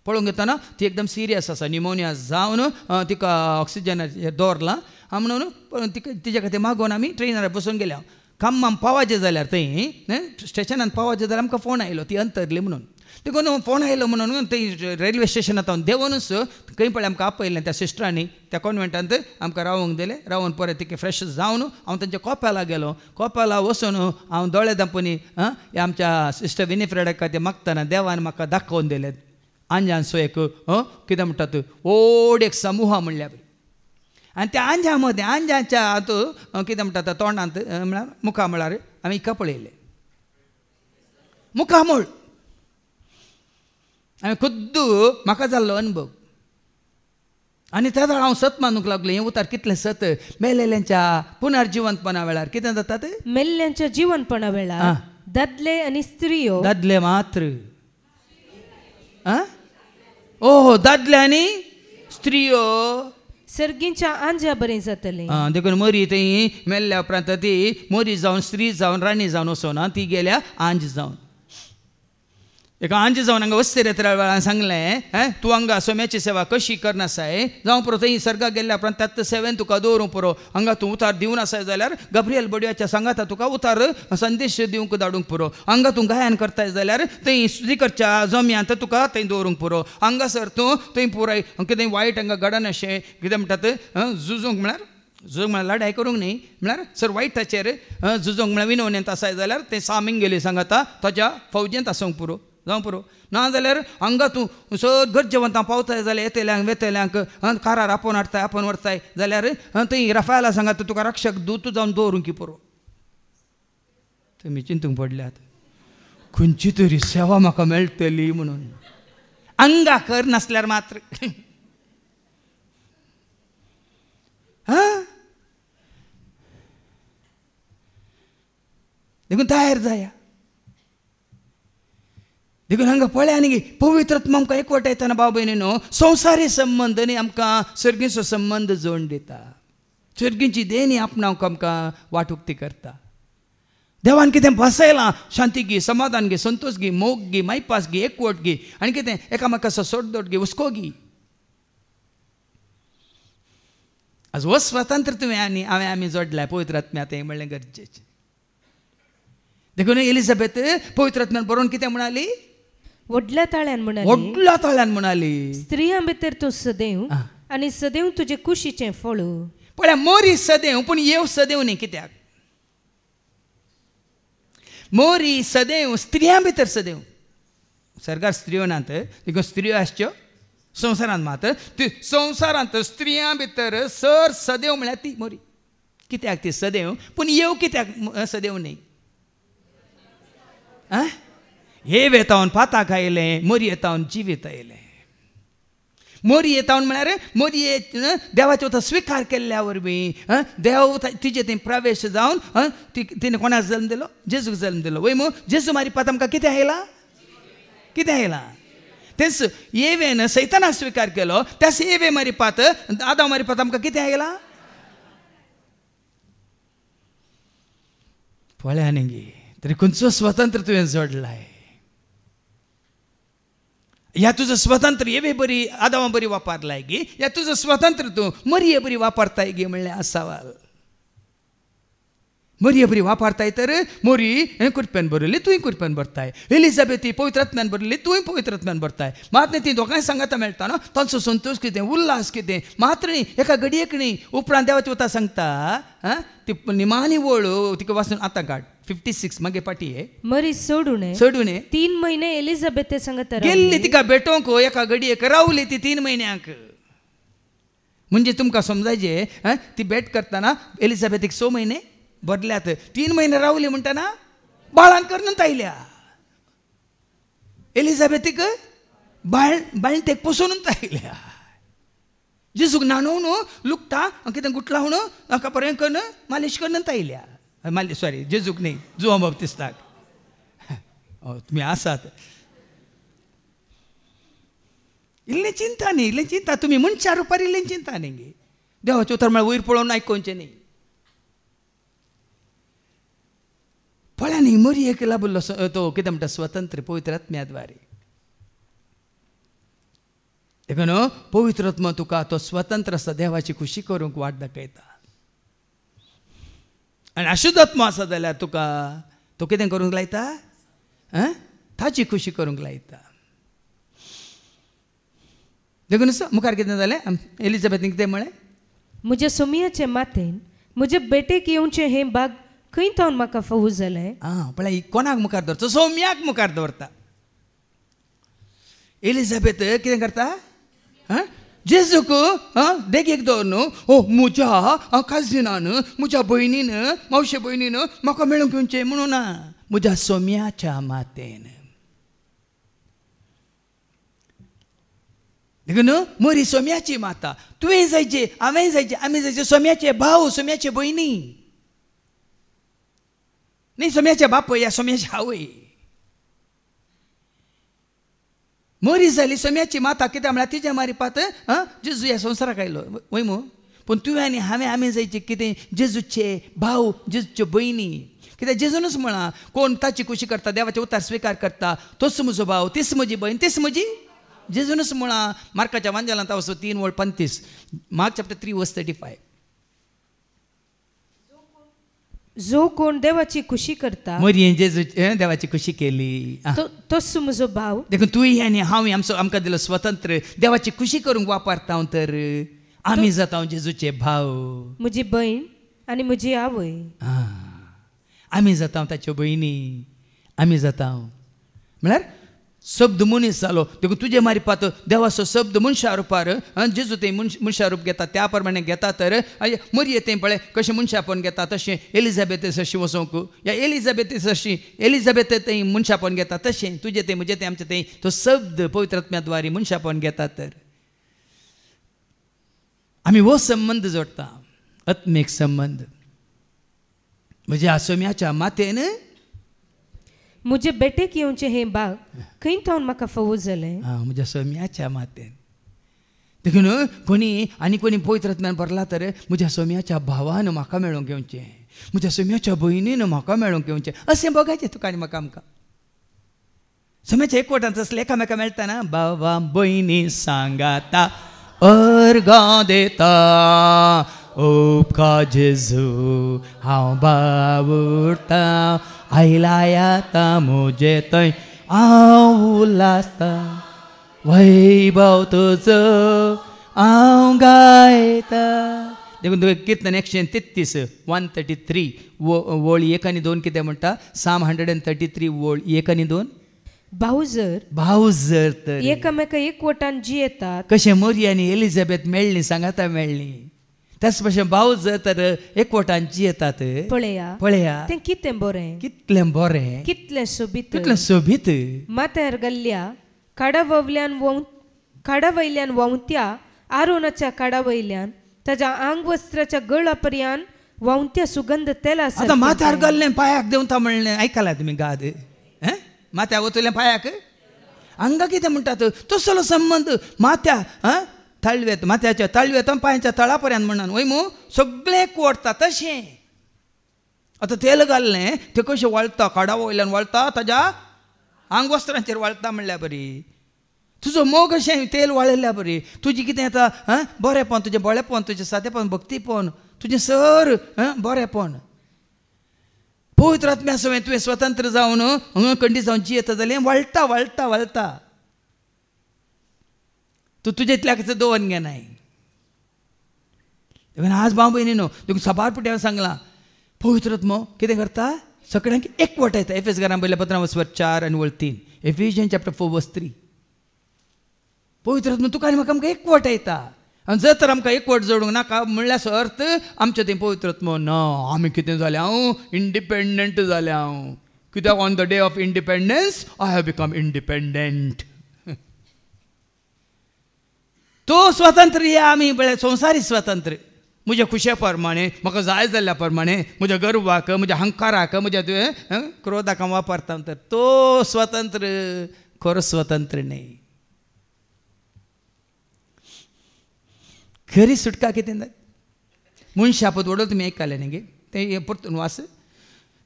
पळोवंक घेतना ती एकदम सिरियस आसा निमोनिया जावन तिका ऑक्सिजन दवरलां म्हणून तिच्या खातीर मागोवन आमी ट्रेनार बसून गेले. खाम्माम पावाजे जाल्यार थंय स्टेशनान पावाजे जाल्यार आमकां फोन आयलो ती अंतरली म्हणून. देखून फोन आयलो म्हणून थंय रेल्वे स्टेशनांत हांव देंवनूच खंय पळय आमकां आपयलें त्या सिस्टरांनी त्या कॉन्वेंटांत आमकां रावूंक दिलें. रावन परत तिके फ्रेश जावन हांव तांच्या कोपेला गेलो. कोपेला वचून हांव दोळे धांपून आमच्या सिस्टर विनिफ्रेडा खातीर मागतना देवान म्हाका दाखोवन दिलें आंजान सो एक कितें म्हणटात व्हड एक समूह म्हणल्यार आनी त्या आंजा मदें आंजाच्या हातूंत कितें म्हणटात तोंडांत म्हळ्यार मुखा म्हळ्यार आमी इका पळयले मुखामोळ हांवें खुद्दू म्हाका जाल्लो अनुभव आनी त्या वेळार हांव सत मानूंक लागलो. हें उतार कितलें सत. मेलेल्यांच्या पुनर्जिवंतपणा वेळार कितें जातात? मेल्ल्यांच्या जिवंतपणा वेळार दादले आनी स्त्रियो. दादले मात्र. ओह दादले आनी स्त्रियो सर्गींच्या आंज्या बरें जातलें. देखून मोरी थंय मेल्ल्या उपरांत ती मोरी जावन स्त्री जावन राणी जावन वचोना, ती गेल्या आंज जावन. एका आंज जावन हांगा वस्ते रेत्रा वेळार सांगलें तूं हांगा सोम्याची सेवा कशी करनासाय जावं पुरो थंय सर्गाक गेल्या उपरांत त्याच सेवेन तुका दवरूंक पुरो. हांगा तूं उतार दिवन आसाय जाल्यार गब्रियल बडयाच्या सांगाता तुका उतार संदेश दिवंक धाडूंक पुरो. हांगा तूं गायन करताय जाल्यार थंय स्पिकरच्या जम्यांत तुका थंय दवरूंक पुरो. हांगासर तूं थंय पुराय कितें वायट हांगा घडना अशें कितें म्हणटात झुजूंक म्हळ्यार लढाई करूंक न्ही म्हळ्यार सर वायटाचेर झुजूंक म्हळ्यार विनवणेंत आसाय जाल्यार तें सामींग गेली सांगाता ताच्या फौजेंत आसूंक पुरो जावं पुरो. ना जाल्यार हांगा तूं सगळं जेवंतां पावताय जाल्यार येतेल्यांक वेतेल्यांक कारार आपोवन हाडटाय आपोवन व्हरताय जाल्यार थंय राफायला सांगात तुका रक्षक दूत जावन दवरूंक पुरो. तुमी चिंतूंक पडल्यात खंयची तरी सेवा म्हाका मेळटली म्हणून. हांगा कर नासल्यार मात्र देखून तयार जाया. देखून हांगा पळया न्ही पवित्र आत्मा आमकां एकवट येताना भाव भयणीनो संवसारी संबंद न्ही आमकां सर्गीचो संबंद जोडून दिता. सर्गीची देणी आपणावंक आमकां वाटुक्ती करता. देवान कितें बसयलां शांती गी, समाधान गी, संतोष गी, मोग गी, मायपास गी, एकवट गी आनी कितें एकामेकाचो सोडदोड गी, हुस्को गी. आज हो स्वतंत्र तुवें आमी जोडलाय पवित्र आत्म्यात हें म्हणलें गरजेचें. देखून एलिझाबेथ पवित्र आत्म्यान बरोवन कितें म्हणाली? व्हडल्या ताळ्यान म्हणाली स्त्रियां भितर तूं सदैव आनी सदैव तुजे कुशीचें फळ. पळय मोरी सदैव पूण येव सदैव न्ही. कित्याक? मोरी सदैव स्त्रियां भितर सदैव. सर्गार स्त्रियो नात देखून स्त्रियो आसच्यो संवसारांत मात संवसारांत स्त्रियां भितर सर सदैव म्हळ्यार ती मोरी. कित्याक ती सदैव पूण येव कित्याक सदैव न्ही? हेव येतावन पाताक आयलें, मोरी येतावन जिवीत आयलें. मोरी येतावन म्हळ्यार मोरी देवाचे वता स्विकार केल्ल्या वरवीं देव तिचे थंय प्रवेश जावन तिणें कोणाक जल्म दिलो? जेजूक जल्म दिलो. वय मग जेजू मारी पात आमकां कितें आयलां? कितें आयलां? तेच येवेन सैतानाक स्विकार केलो. त्याच येवे मारी पात आदाम मारी पात आमकां कितें आयलां? पळया न्ही तरी खंयचो स्वतंत्र तुवें जोडलाय. ह्या तुजो स्वतंत्र येवे बरी आदामा बरी वापरलाय गी, ह्या तुजो स्वतंत्र तूं मरिये बरी वापरताय गे म्हणलें हा सवाल. मरिये बरी वापरताय तर मोरी हें कुरप्यान बरयली तुवें कुरप्यान भरताय. एलिझाबेथी पवित्र आत्म्यान बरयली तुवें पवित्र आत्म्यान भरताय. मात ती दोगांय सांगाता मेळटा न्हू तांचो संतोष कितें उल्हास कितें. मात्र न्ही एका घडयेक न्ही उपरांत देवाची वता सांगता ती निमाणी वळ तिका वाचून आतां काड 56 मागे पाटी आहे. मरी सोडून 3 महिने एलिझाबेथे सांगता गेल्ली तिका भेटोवंक एका घडयेक रावली ती 3 महिन्यांक. म्हणजे तुमकां समजायचे ती भेट करतना एलिझाबेथीक 6 महिने भरल्यात. 3 महिने रावली म्हणटाना बाळान करून आयल्या. एलिझाबेथीक बाळंतेक पसून आयल्या. जेजूक नाणून लुकता कितें गुटला म्हणून हाका बरें करून मालिश करून आयल्या. सॉरी जेजूक न्ही जुवान बाप्तिस्ताक. तुमी आसात इल्लें चिंता न्ही इल्लें चिंता. तुमी मनशां रुपार इल्लें चिंता न्ही गे. देवाचें उतर म्हळ्यार वयर पळोवन आयकोवचें न्ही. पळया न्ही मरियेक लाभलो तो कितें म्हणटा स्वतंत्र पवित्र आत्म्याद्वारे. देखून पवित्र आत्मा तुका तो स्वतंत्र आसा देवाची खुशी करूंक वाट दाखयता. आनी अशुद्ध आत्मा आसा जाल्यार तुका तो कितें करूंक लायता? ताची खुशी करूंक लायता. देखून मुखार कितें जालें? एलिझाबेथीन कितें म्हळें? म्हज्या सोमयाचे मातेन म्हजे बेटेक येवचें हें बाग खंय थावन म्हाका फावू जालें. पळय कोणाक मुखार दवरता? सोम्याक मुखार दवरता. एलिझाबेथ कितें करता? जेजूक देगेक दवरून म्हज्या काजिनान म्हज्या भयणीन मावशे भयणीन म्हाका मेळूंक येवचें म्हणून म्हज्या सोम्याच्या मातेन. देखून मोरी सोम्याची माता. तुवें जायचे, हांवें जायचे, आमी जायचे सोम्याचे भाव, सोम्याचे भयणी. न्ही सोम्याचे बाप या सोम्याचे आवय. मोरी जाली सोम्याची माता कित्याक म्हळ्यार तिच्या मारिपात जेजू ह्या संवसाराक आयलो वय मू. पूण तुवें आनी हांवें आमी जायचे कितें जेजूचे भाव, जेजूच्यो भयणी. कित्याक जेजूनच म्हणा कोण ताची खुशी करता, देवाचे उतार स्विकार करता, तोच म्हजो भाव, तीच म्हजी भयण, तीच म्हजी. जेजूनच म्हणा मार्काच्या वांजलांत वचो 3:35, मार्क चॅप्टर 3:35. जो कोण देवाची खुशी करता, मोरयेन जेजू देवाची खुशी केली, तोच म्हजो भाव. देखून तुवें आनी हांवें आमकां दिलो स्वतंत्र देवाची खुशी करूंक वापरता. तर आमी जाता जेजूचे भाव, म्हजी भयण आनी म्हजी आवय. आमी जाता ताच्यो भयणी, आमी जाता म्हळ्यार शब्द मनीस जालो. देखून तुजे मारिपात देवाचो शब्द मनशा रुपार जेजू ते मनशा रूप घेता त्या प्रमाणे घेता. तर मोरये तें पळय कशें मनशापण घेता तशें एलिझाबेथ अशी वचोंक, या एलिझाबेथ अशी एलिझाबेथ तें मनशापण घेता तशें तुजें तें म्हजें तें आमचें तें तो शब्द पवित्र आत्म्याद्वारे मनशापण घेता. तर आमी हो संबंध जोडटा, आत्मीक संबंध. म्हज्या सोम्याच्या मातेन म्हजे बेटेक येवचें हें बाग खंय थावन म्हाका फावो जालें. म्हज्या सोम्याच्या मातेन. देखून कोणी पवित्र आत्म्यान भरला तर म्हज्या सोम्याच्या भावान म्हाका मेळोंक येवचें, म्हज्या सोम्याच्या भयणीन म्हाका मेळोंक येवचें अशें बघायचें तुका आनी म्हाका. आमकां सोम्याच्या एकवटांत असलें एकामेका मेळटा. बाबा भयणी सांगाता अर्गां देता, उपका जेजू हांव बावुरता, आयला येता म्हजे थंय हांव उलासता, वैभव तुजो हांव गायता. देखून तुका किर्तन 133 133 वळ 1 आनी 2 कितें म्हणटा. साम 133 वळ 1 आनी 2. भाव जर तर एकामेका एकवटान जियेतात. कशें मोरी आनी एलिझाबेथ मेळ्ळी सांगाता मेळ्ळी, त्याच भशेन भाव जर तर एकवटान जियेतात. पळया तें कितें बरें, कितलें बरें, कितलें सोबीत, कितलें सोबीत. माथ्यार घाल्ल्या काडावयल्यान वावत्या आरोनाच्या काडावयल्यान ताच्या आंग वस्त्राच्या गळा पर्यंत वावत्या सुगंध तेला. आतां माथ्यार घाल्लें पांयाक देंवता म्हणलें आयकलां तुमी गाद. माथ्याक वतलें पांयाक हांगा कितें म्हणटात तसलो संबंध. माथ्याच्या ताळवेत पांयाच्या तळा पर्यंत म्हणून वय मू सगळें एकवटता तशें. आतां तेल घाल्लें तें कशें वळटा, काडा वयल्यान वळटा, ताज्या आंग वस्त्रांचेर वळटा म्हणल्यार बरी. तुजो मोग अशें तेल वाळयल्या बरी. तुजें कितें येता बरेंपण, तुजें बळेपण, तुजें सादेपण, भक्तीपण, तुजें सर बरेंपण. पवित्र आत्म्या सवय तुवें स्वतंत्र जावन हांगा कंडी जावन जियेता जाल्यार वळटा वळटा वळटा. तूं तुजेंतल्याक दवरून घेनाय. देखून आज भाव भयणीनो देखून सबारपुट्यान सांगलां पवित्र आत्मो कितें करता सगळ्यांक एकवट येता. एफेसकारां बरयल्या पत्रां 4 आनी 3. एफिशियन चॅप्टर 4:3. पवित्र आत्मो तुका आनी म्हाका आमकां एकवट येता. आनी जर तर आमकां एकवट जोडूंक नाका म्हणल्यार अर्थ आमचें तें पवित्र आत्मो ना. आमी कितें जालें हांव इंडिपेंडंट जालें हांव. कित्याक on the day of independence I have become independent. तो स्वतंत्र या आमी बळे संवसारी स्वतंत्र. म्हज्या खुशे प्रमाणे म्हाका जाय जाल्ल्या प्रमाणे म्हज्या गर्वाक, म्हज्या हंकाराक, म्हज्या क्रोधाक वापरता. तर तो स्वतंत्र खरो स्वतंत्र न्ही. खरी सुटका कितें मनशापद वडो तुमी आयकलें न्ही गे तें परतून वास.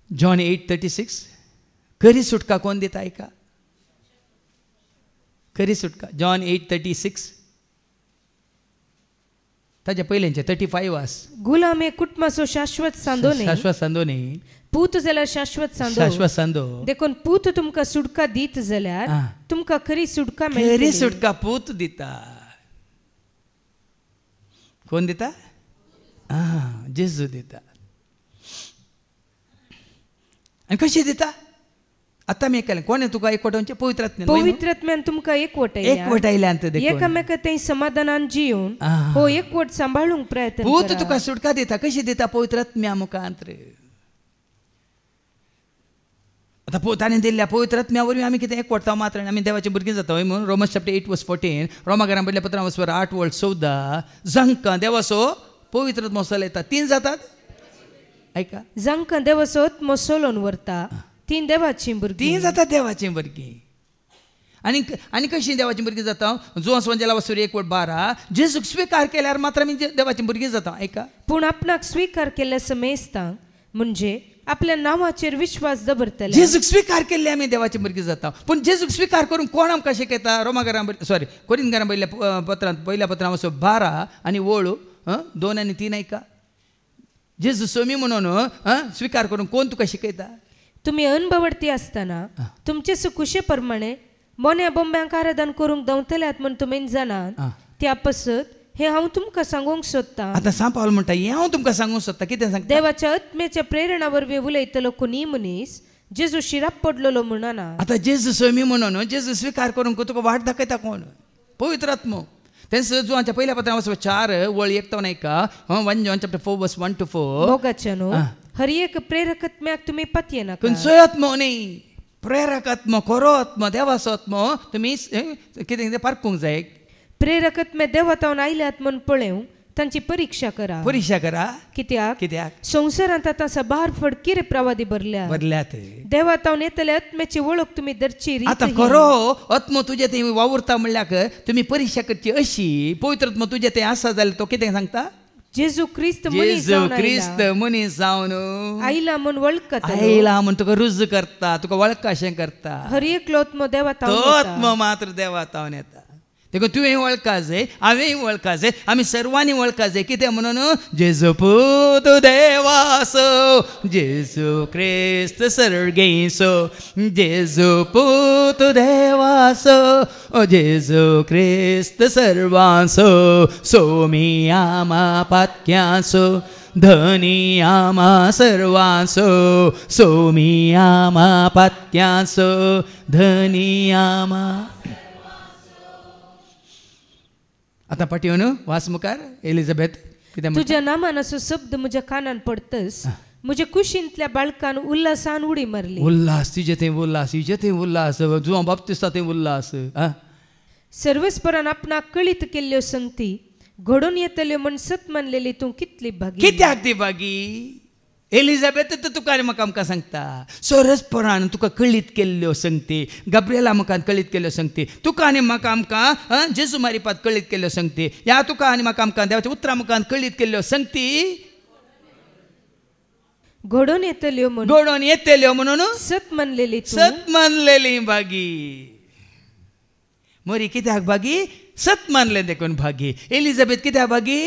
जॉन 8:36. खरी सुटका कोण दिता आयका. खरी सुटका जॉन 8:36. ताच्या पयलेंचे 35 वास. गुलामे कुटुंबाचो शाश्वत सांदो न्ही, पूत जाल्यार शाश्वत सांदो. देखून पूत तुमकां सुटका दीत जाल्यार तुमकां खरी सुटका मेळटली. खरी सुटका पूत दिता. कोण दिता. जेजू दिता. आनी कशी दिता. आतां आमी आयकलें कोणें तुका एकवटांचें पवित्र आत्म्यान तुमकां एकवट आयल्यान एकामेका थंय समाधानान जिवन हो एकवट सांबाळूंक प्रयत्न करा. पूत तुका सुटका दिता. कशी दिता. पवित्र आत्म्या मुखांतर. आता ताणें दिल्ल्या पवित्र आत्म्या वरवीं आमी कितें एकवटता मात्र आमी देवाचीं भुरगीं जाता वय म्हणून रोमन्स चॅप्टर 8:14 रोमाकारां पयल्या पत्रां 8:14 जांकां देवाचो पवित्र आत्मो चलयता तीन जातात ऐका जांकां देवाचो आत्मो सोलोवन व्हरता तीन देवाचीं भुरगीं तीन जातात देवाचीं भुरगीं आनी कशीं देवाचीं भुरगीं जाता जो वंजेला 1:12 जेजूक स्विकार केल्यार मात्र आमी देवाचीं भुरगीं जाता ऐका पूण आपणाक स्विकार केल्ल्या समेस्तांक म्हणजे आपल्या नांवाचेर विश्वास दवरतले जेजूक स्विकार केल्ले आमी देवाचीं भुरगीं जाता पूण जेजूक स्विकार करून कोण आमकां शिकयता रोमाकारां कोरिंथकारां पयल्या पत्रां 12 आनी वळू 2 आनी 3 ऐका जेजू सोमी म्हणून स्विकार करून कोण तुका शिकयता तुमी अनभवडती आसतना तुमचे सुकुशे प्रमाणे मोन्या बोंब्यांक आराधन करूंक दवतल्यात म्हूण तुमी जाणात त्या पसत हे हांव तुमकां सांगूंक सोदता आतां सांत पावल म्हणटा हें हांव तुमकां सांगूंक सोदता कितें सांगता देवाच्या आत्म्याच्या प्रेरणा वरवीं उलयतलो कोणी मनीस जेजू शिराप पडलेलो म्हणना आतां जेजू सोमी म्हणून जेजू स्विकार करूंक तुका वाट दाखयता कोण पवित्र आत्मो तेंच जुवांच्या पयल्या पत्रां 4 वळ 1 तो ऐका 1 John chapter 4:1-4 बोगाच्या न्हू हर एक प्रेरक आत्म्याक तुमी पत्ये नाका खंयचोय आत्मो न्ही प्रेरक आत्मो खरो आत्मो देवाचो आत्मो तुमी कितें तें पारखूंक जाय प्रेरक आत्मे देवातावन आयल्यात म्हूण पळेव तांची परीक्षा करा कित्याक संवसारांत आतां साबार फडकिरे प्रवादी भरल्यात देवातावन येतल्या आत्म्याची वळख तुमी धरची आतां खरो आत्मो तुजे थंय वावुरता म्हणल्याक तुमी परीक्षा करची अशी पवित्र आत्मो तुजे थंय आसा जाल्यार तो कितें सांगता जेजू क्रिस्त मनीस जावन आयला म्हूण वळखता आयला म्हूण तुका रुजू करता तुका वळखाशें करता हर एकलो आत्मो देवातावन तो आत्मो मात्र देवातावन येता देखून तुवें वळखा जाय हांवेंय वळखा जाय आमी सर्वांनी वळखा जाय कितें म्हणून जेजू पूत देवासो जेजू क्रिस्त सर्गेसो जेजू पूत देवासो जेजू क्रिस्त सर्वांसो सोमी आमा पातक्यांसो धनी आमा सर्वांसो सोमी आमा पातक्यांसो धनी आमा आता पाठीवन वास मुखार एलिझाबेथ तुझ्या नामान असो शब्द म्हज्या कानान पडतस म्हज्या कुशींतल्या बाळकान उल्हासान उडी मारली उल्हास तुजे थंय उल्हास हिजे थंय उल्हास जुवां बाप्तिस्ता थंय उल्हास सर्वस्परान आपणाक कळीत केल्ल्यो संगती घडोवन येतल्यो म्हण सत मानलेली तूं कितली भागी कित्याक ती भागी एलिझाबेथ तुका आनी म्हाका आमकां सांगता सोरसपरान तुका कळीत केल्ल्यो संगती गब्रिएला मुखार कळीत केल्ल्यो संगती तुका आनी म्हाका आमकां जेजू मारिपात कळीत केल्ल्यो संगती ह्या तुका आनी म्हाका आमकां देवाच्या उतरां मुखार कळीत केल्ल्यो संगती घडोवन येतल्यो म्हणून सत मानलेली भागी मोरी कित्याक भागी सत मानलें देखून भागी एलिझाबेथ कित्याक भागी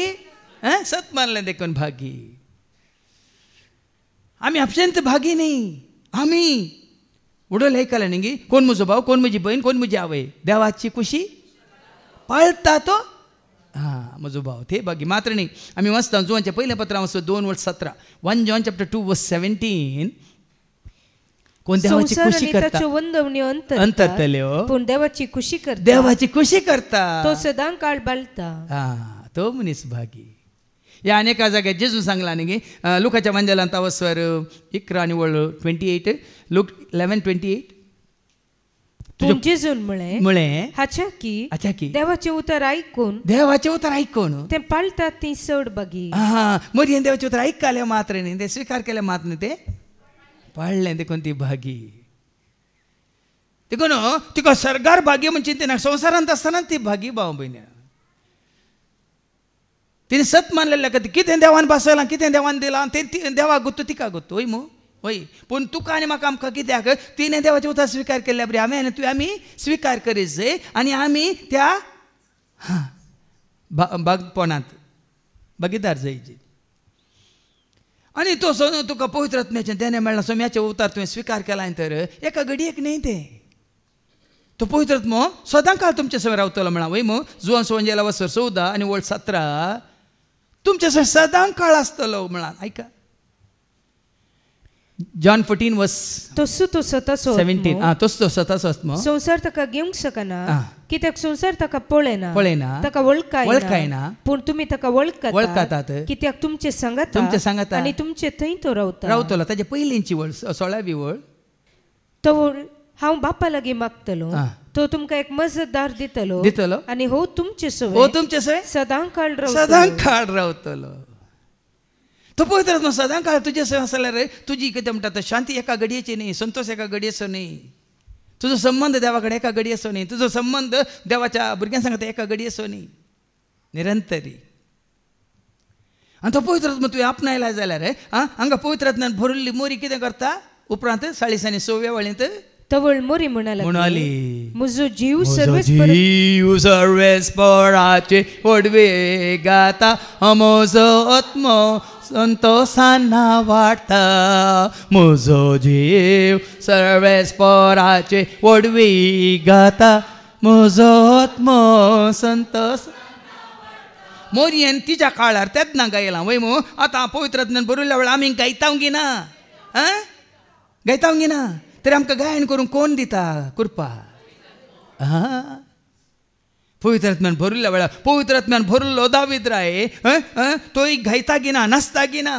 सत मानलें देखून भागी आमी आपशेंत भागी न्ही आमी उडोल आयकलें न्ही कोण म्हजो भाव कोण म्हजी बहीण कोण म्हजी आवय देवाची कुशी पाळटा तो म्हजो भाव ते भागी मात्र न्ही आमी वाचता जुवांच्या पयल्या पत्रां 2:17 1 John chapter 2:17 कोण देवाची कुशी करता अंतरतल्यो पूण देवाची कुशी करता तो सदां काळ बाळटा तो मनीस भागी या अनेका जाग्यार जेजू सांगला न्ही लुकाच्या वंजेलांत अवस्वर 11:28 लूक 11:28 पूण जेजून म्हळें हाच्या की देवाचें उतर आयकून तें पाळटात ती चड भागी मरी देवाचें उतर आयकलें मात्र न्ही ते स्विकार केलें मात न्ही ते पाळलें देखून ती भागी देखून तुका सरकार भागी म्हणजे चिंतेना संवसारांत आसतना ती भागी भाव भयण्या तिने सत मानलेल्या कितें देवान बसयलां कितें देवान दिलां तें देवाक गुत्तू तिका गुत्तू वय मू वय पूण तुका आनी म्हाका आमकां कित्याक तिणें देवाचें उतर स्विकार केल्ल्या बरी हांवें आनी तुवें आमी स्विकार करीत जाय आनी आमी त्या बागपणांत भागीदार जायची आनी तो तुका पवित्र आत्म्याचें देणें मेळ्ळां सोम्याचें उतार तुवें स्विकार केलां तर एका घडयेक न्ही तें तो पवित्र आत्मो सदां काळ तुमचे सवय रावतलो म्हणां वय मू जुवां सोंजेला वसर 14 आनी वळ 17 तुमचे सवय सदां काळ आसतलो म्हणां ऐका John 14 verse 17 तो स्वताचो आत्मो संसार ताका घेवंक शकना कित्याक संसार ताका पळयना ताका वळखायना पूण तुमी ताका वळखतात कित्याक तुमचे सांगात आनी तुमचे थंय तो रावतलो ताजे पयलींची वळ 16वी वळ तवळ हांव बापा लागी मागतलो तो तुमकां एक मजतदार दितलो आनी हो तुमचे सवय सदां काळ रावतलो तो पवित्र आत्मा सदां काळ तुजे सवय आसल्यार तुजी कितें म्हणटा शांती एका घडयेची न्ही, संतोष एका घडयेचो न्ही, तुजो संबंध देवा कडेन एका घडयेचो न्ही, तुजो संबंध देवाच्या भुरग्यां सांगता एका घडयेचो न्ही, निरंतरी. आनी तो पवित्र आत्मा तुवें आपणायला जाल्यार हांगा पवित्र आत्म्यान भरिल्ली मोरी कितें करता उपरांत 40 आनी 6 वळींत तवळ मोरी म्हणाली म्हजो जीव सर्वेस्पराचे ओडवे गाता म्हजो आत्मो संतोषाना वाडटा, म्हजो जीव सर्वेस्पराचे ओडवे गाता म्हजो आत्मो संतोष. मोरयेन तिच्या काळार तेन्ना गायलां वय मो आतां पवित्र आत्म्यान बरयल्या वेळार आमी गायता गिना गायता गिना तरी आमकां गायन करून कोण दिता कृपा. पवित्र आत्म्यान भरिल्ल्या वेळार पवित्र आत्म्यान भरिल्लो दावीद राय तोय गायता गिना नाचता गिना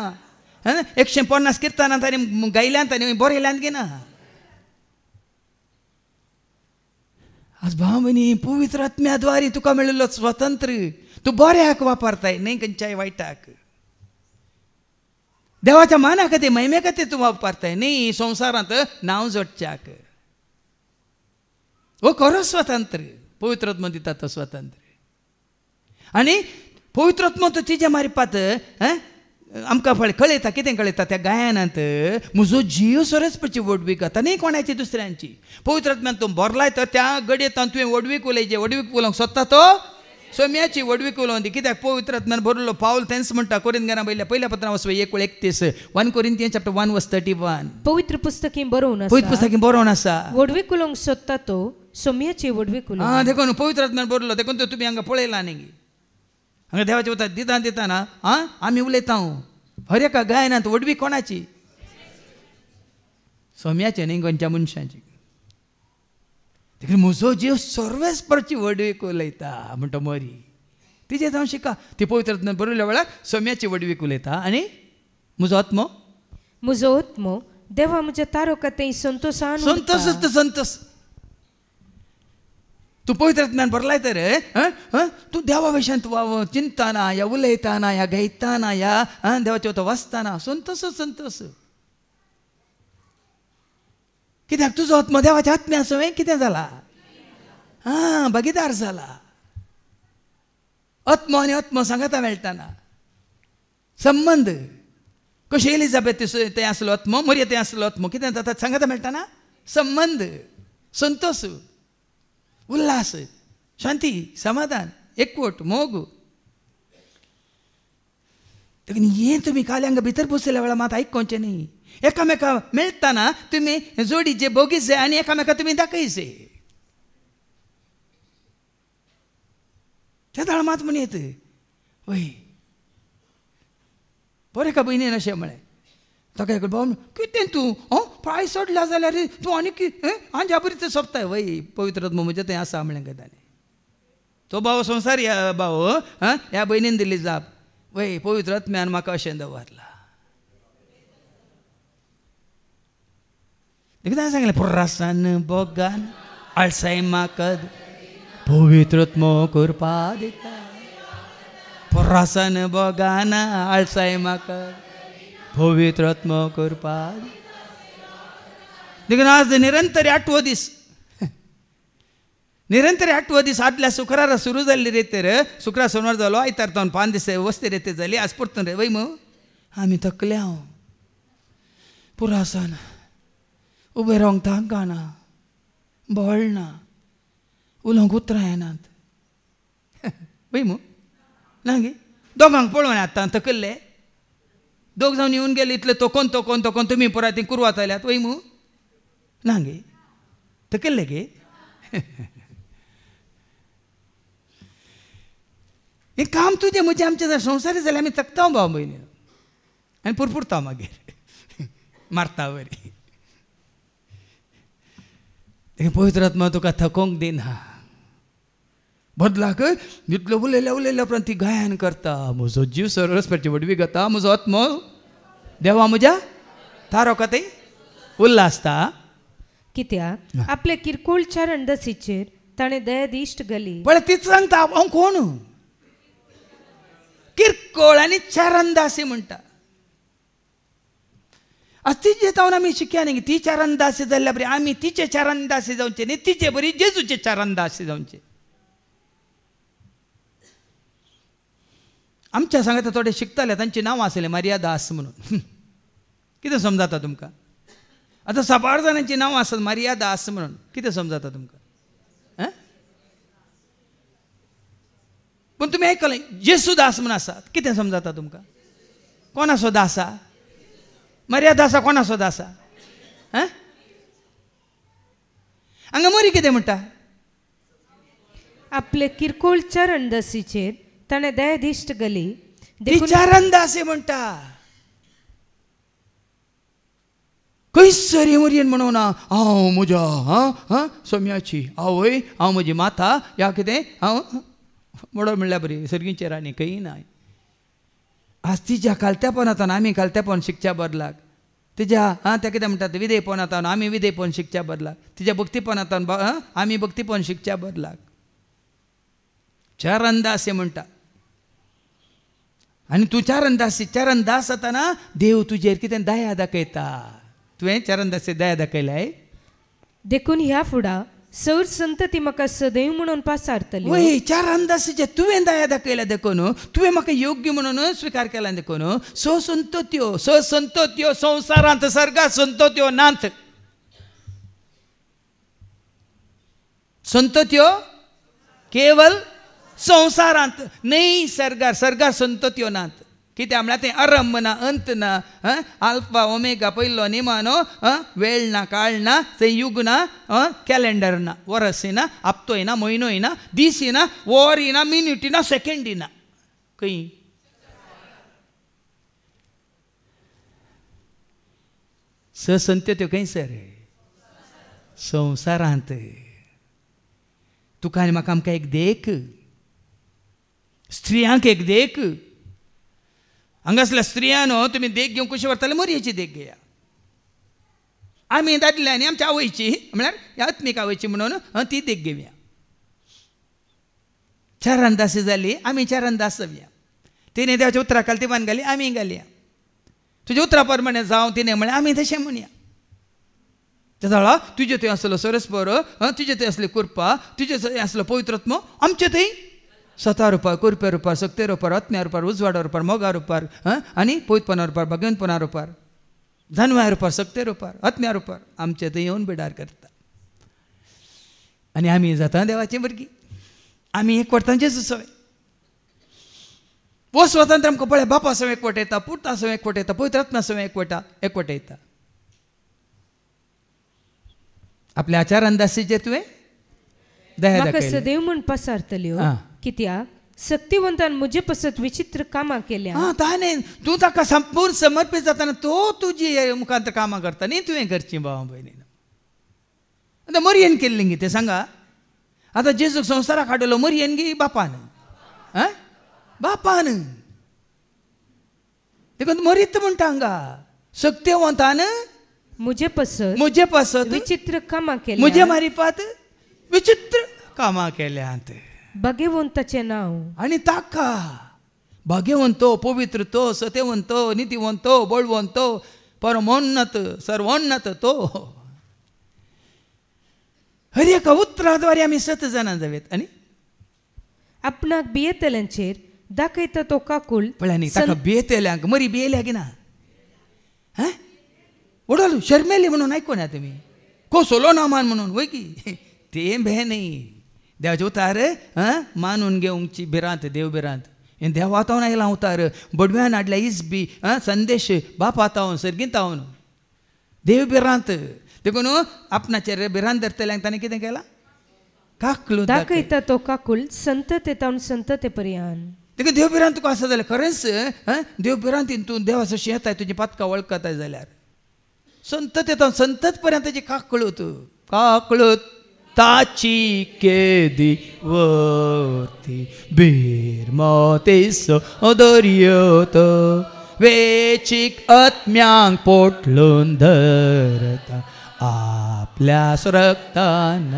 150 किर्तनां ताणें गायल्यांत आनी बरयल्यांत गिना. आज भाव भयणी पवित्र आत्म्याद्वारे तुका मेळिल्लो स्वतंत्र तूं बऱ्याक वापरताय न्ही खंयच्याय वायटाक. देवाच्या माना खातीर महिमे खातीर तूं वापरताय न्ही संवसारांत नांव जोडच्याक. हो खरो स्वतंत्र पवित्र आत्मा दिता तो स्वतंत्र. आनी पवित्र आत्मा तो तिच्या मार्फत आमकां कळयता कितें कळयता त्या गायनांत म्हजो जीव सरस्वतीची वडवीक घाता न्ही कोणाची दुसऱ्यांची. पवित्र आत्म्यान तूं बरलाय तर त्या गडयेंत तुवें वडवीक उलयचें वडवीक उलोवंक सोदता तो सोम्याची वडवीक उलोवन दी. कित्याक पवित्र आत्म्यान भरिल्लो पावल तेंच म्हणटा कोरिंथीयांना पयल्या पत्रां 1:31 1 Corinthians chapter 1:31 पवित्र पुस्तकी बरोवन आसा वडवीक उलोवंक सोदता तो सोम्याची वडवीक उलोवन. देखून पवित्र आत्म्यान भरिल्लो देखून तुमी हांगा पळयला न्ही हांगा देवाचे उतर दिताना आमी उलयता हर एका गायनांत वडवी कोणाची सोम्याचे न्ही गोंयच्या मनशांची. देखून म्हजो जीव सर्वेस्परची वडवीक उलयता म्हणटा मोरी तिजे जावन शिका. ती पवित्र आत्म्यान बरयल्या वेळार सोम्याची वडवीक उलयता आनी म्हजो आत्मो देवा म्हज्या तारकातें संतोषान संतोष. तूं पवित्र आत्म्यान बरलाय तर तूं देवा विशयान चिंतना या उलयतना या गायतना या देवाचे तो वाचतना संतोष. कित्याक तुजो आत्मा देवाच्या आत्म्या सवय कितें जाला भागीदार जाला. आत्मा आनी आत्मा सांगता मेळटाना संबंध कशी एलिझाबेथ तें आसलो आत्मो मरिया तें आसलो आत्मो कितें जाता सांगता मेळटाना संबंध संतोष उल्हास शांती समाधान एकवट मोग. देखून हें तुमी काल्यांक भितर बसयल्या वेळार मात आयकोवचें न्ही. एकामेका मेळटाना तुमी जोडीचे बोगीचे आनी एकामेका तुमी दाखयचे त्या दाळ मात म्हण येत वय बरें का भयणीन अशें म्हळें ताका एक भाव कितें तूं पांय सोडला जाल्यार तूं आनी आंज्या बरी तें सोंपताय वय पवित्र आत्मा म्हजें तें आसा म्हळें ताणें. तो भाव संवसारी भाव ह्या भयणीन दिल्ली जाप वय पवित्र आत्म्यान म्हाका अशें दवरलां. देखून सांगलें पुरासान बोगान आळसाय म्हाका पवित्र आत्मा कृपा दिता. पुरासान बोगान आळसाय म्हाका पवित्र आत्मा कृपा. देखून आज निरंतर 8वो दीस आदल्या शुक्रारा सुरू जाल्ली रेतेर शुक्रार सोनवार जालो आयतार जावन 5 दीस वस्ती रेते जाली आज परतून रे वय मो आमी थकले हांव पुरासान उबे रावंक तांकाना बळना उलोवंक उतरां येनात वय मो ना गे दोगांक पळोवन आतां थकल्ले दोग जावन येवन गेले इतले तोकोन तुमी पराय ती कुरवात आयल्यात वय मो ना गे थकल्ले गे. हें काम तुजें म्हजें आमचें जर संवसारी जाल्यार आमी थकता भाव भयणी आनी पुरपुरता मागीर मारता बरी. पवित्र आत्मा तुका थकोंक दिना बदलाक इतलो उलयल्या उपरांत ती गायन करता म्हजो जीव सरस्वतीची वडवी घाता म्हजो आत्मो देवा म्हज्या तारकातें उल्हासता. कित्याक आपल्या किरकोळ चारणदासीचेर ताणें दया दिश्ट घाली. पण तीच सांगता हांव कोण किरकोळ आनी चारणदासी म्हणटा. तिचे जावन आमी शिकया न्ही ती चारणदासी जाल्ल्या बरी आमी तिचे चारणदासी जावचे न्ही तिचे बरी जेजूचे चारणदासी जावचे. आमच्या सांगता थोडे शिकताले तांची नांवां आसले मारिया दास म्हणून. कितें समजता तुमकां? आतां साबार जाणांची नांवां आसात मारिया दास म्हणून. कितें समजता तुमकां? पूण तुमी आयकलें जेसू दास म्हणून आसात. कितें समजता तुमकां? कोणाचो दास आसा? मारिया दासा कोणाचो दास आसा? हांगा मोरी कितें म्हणटा? आपले किरकोळ चारणदासीचेर ताणें दया दिश्ट घाली. ती चारणदासी म्हणटा. खंयसर मोरयेन म्हणून हांव म्हज्या सोम्याची आवय हांव म्हजी माता या कितें हांव मोडो म्हणल्यार बरी सर्गींचेर आनी खंय ना. आज तिच्या कालत्यापणांतल्यान आमी कालत्यापण शिकच्या बदलाक तिच्या त्या कितें म्हणटात विधेयपणांतल्यान आमी विधेयपण शिकच्या बदलाक तिच्या भक्तीपणांतल्यान आमी भक्तीपण शिकच्या बदलाक चारणदासी म्हणटा. आनी तूं चारणदास जाताना देव तुजेर कितें दया दाखयता. तुवें चारणदासी दया दाखयलाय. देखून ह्या फुडा सर संतती म्हाका सदैव म्हणून पासारतली. वय चारणदासीचे तुवें दया दाखयल्या देखून तुवें म्हाका योग्य म्हणून स्विकार केला देखून संतत्यो संवसारांत सर्गात संतत्यो नात. संतत्यो केवल संवसारांत न्हय सर्गार संतत्यो नात. कित्याक म्हळ्यार तें आरंभ ना अंत ना आल्फा ओमेगा पयलो निमा न्हू वेळ ना काळ ना थंय युग ना कॅलेंडर ना वर्स ना हप्तोय ना म्हयनोय ना दीस ना वर ना मिनीट ना सेकंड ना खंय. संतत्यो खंयसर संवसारांत. तुका आनी म्हाका आमकां एक देख स्त्रियांक एक देख. हांगासल्या स्त्रियानो तुमी देख घेवंक कशी व्हरताले मोरयेची देख घेया. आमी दादल्यांनी आमच्या आवयची म्हळ्यार आत्मीक आवयची म्हणून ती देख घेवया. चारणदासी जाली आमी चारणदास जावया. तिणें देवाच्या उतरा कालतीमान घाली आमी घालया. तुज्या उतरा प्रमाणे जावं तिणें म्हळें आमी तशें म्हणया. तेजो तुजे थंय आसलो सरस्पर तुजे थंय आसली कृपा तुजे थंय आसलो पवित्रत्व आमचे थंय 7 रुपार कुरप्या रुपार सक्ते रुपार आत्म्या रुपार उजवाडा रुपार मोगा रुपार आनी पवित्रपणा रुपार भगवंतपणा रुपार जानव्या रुपार सक्ते रुपार आत्म्या रुपार आमचे थंय येवन बिडार करता. आनी आमी जाता देवाची भुरगीं. आमी एकवटान जेजू सवय. वो स्वतंत्र आमकां पळय बापा सवय एकवट येता पुता सवय एकवट येता पवित्र आत्म्या सवय एकवट येता. आपल्या चारणदासीचे तुवें दया दाखयली. सदैव म्हूण पासारतल्यो. कित्याक सत्यवंतान म्हजे पसत विचित्र कामां केल्या. ताणें तूं ताका संपूर्ण समर्पीत जाताना तो तुजी मुखांतर कामां करता न्ही तुवें करची भावा भयणीन. आतां मोरयेन केल्ली गी तें सांगा. आतां जेजूक संवसाराक हाडलो मोरयेन गी बापान बापान देखून मोरीत म्हणटा हांगा सत्यवंतान म्हजे पसत विचित्र कामां केल्या. म्हजे मारिफात विचित्र कामां केल्यात. भगवंताचें नांव आनी ताका भगवंतो पवित्रतो सत्यवंतो नितीवंतो बळवंतो परमोन्नत सर्वोन्नत तो हर एका उतराद्वारे आमी 7 जाणां जावेत. आनी आपणाक बियेतल्यांचेर दाखयता तो काकूळ पळय ताका बियेतल्यांक मरी बियेल्या की ना उडोल शर्मेली म्हणून आयकोना तुमी कोसोलो नामान म्हणून वय की तें भे न्ही. देवाचे उतार मानून घेवंकची भिरांत देव भिरांत हें देवातावन आयलां उतार बडव्यान हाडल्या इस बी संदेश बापातावन सर्गीतावन देव भिरांत. देखून आपणाचेर भिरांत धरतल्यांक ताणें कितें केलां काकलो दाखयता तो काकूळ संततेतावन संतते पर्यंत. देखून देव भिरांत तुका आसा जाल्यार खरेंच देव भिरांतीन तूं देवाचो येताय तुजी पातकां वळखताय जाल्यार संततेतावन संतत पर्यंत ताची काकळूत ताची केदी वरती बिरमतेस दर्यत वेचीक आत्म्यांक पोटलून धरता आपल्या रक्तान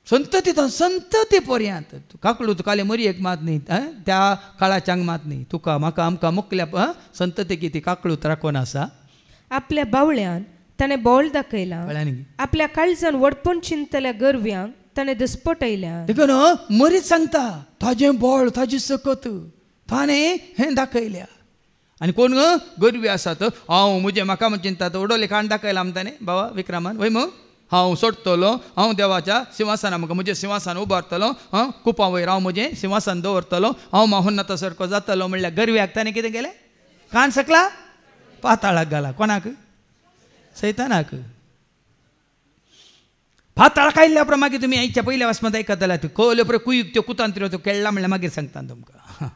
संतती पर्यंत काकळू तुकाले मरी एक मात नाही त्या काळाच्या मात नाही तुका म्हाका आमकां मुकल्या संतती किती काकळू राखून आसा. आपल्या बावळ्यान ताणें बोल दाखयला, आपल्या काळजान वडपून चिंतल्या गरव्यांक ताणें दसपटयल्या. देखून मरीच सांगता ताजें बोळ ताजी सकत ताणें हें दाखयल्या. आनी कोण गरवी आसात हांव म्हजें म्हाका म्हण चिंतात उडोले काण दाखयला आमताने बाबा विक्रमान वय मग हांव सोडटलो हांव देवाच्या सिंहासना म्हाका म्हजें सिंहासन उबारतलो कुपा वयर हांव म्हजें सिंहासन दवरतलो हांव महोन्नता सारको जातलो म्हणल्यार गरव्याक ताणें कितें केलें कान सकला पाताळाक घाला. कोणाक सैतानाक. पाताळाक आयिल्ल्या उपरांत मागीर तुमी आयच्या पयल्या वासमात आयकतल्या कळले उपरांत कुयीक त्यो कुतांत्र्यो त्यो खेळ्ळा म्हणल्यार मागीर सांगता तुमकां.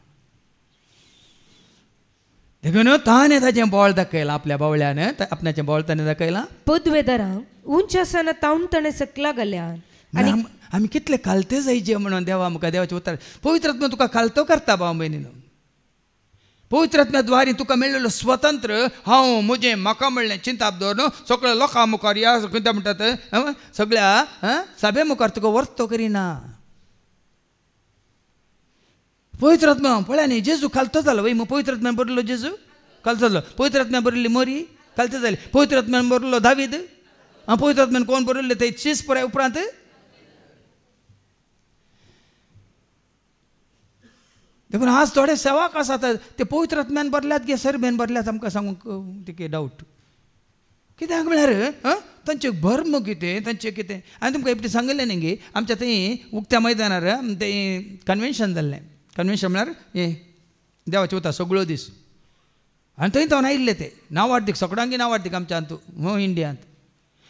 देखून ताणें ताचें बोळ दाखयलां आपल्या बावळ्यान आपणाचें बोळ ताणें दाखयलां. पदवेदारांक उंच आसना तावन ताणें सकला घाल्यान. आनी आमी कितले कालते जायचे म्हणून देवा म्हाका देवाचें उतर पवित्र आत्मा तुका कालतो करता भाव भयणीनो. पवित्र आत्म्या द्वारे तुका मेळिल्लो स्वतंत्र हांव म्हजें म्हाका म्हणलें चिंताप दवर सगळ्या लोकां मुखार या कितें म्हणटात सगळ्या सभे मुखार तुका वर्तो करिना. पवित्र आत्मा पळय न्ही जेजू खालतो जालो वय पवित्र आत्म्यान बरयलो जेजू खालतो जालो. पवित्र आत्म्यान बरयल्ली मरी खालतो जाली. पवित्र आत्म्यान बरयलो दावीद पवित्र आत्म्यान कोण बरयल्ले ते चीज पुराय उपरांत देखून आज थोडे सेवाक आसात ते पवित्र आत्म्यान बरल्यात गे सरबेन बरल्यात आमकां सांगूंक तिके डावट कित्याक म्हळ्यार तांचे भर्म कितें तांचें कितें. हांवें तुमकां एकटी सांगलें न्ही गे आमच्या थंय उक्त्या मैदानार तें कन्वेन्शन जाल्लें. कन्वेन्शन म्हळ्यार हें देवाचें उतर सगळो दीस आनी थंय जावन आयिल्ले ते नांवार्थीक सगळ्यांक नांवार्थीक आमच्या हातूंत इंडियांत.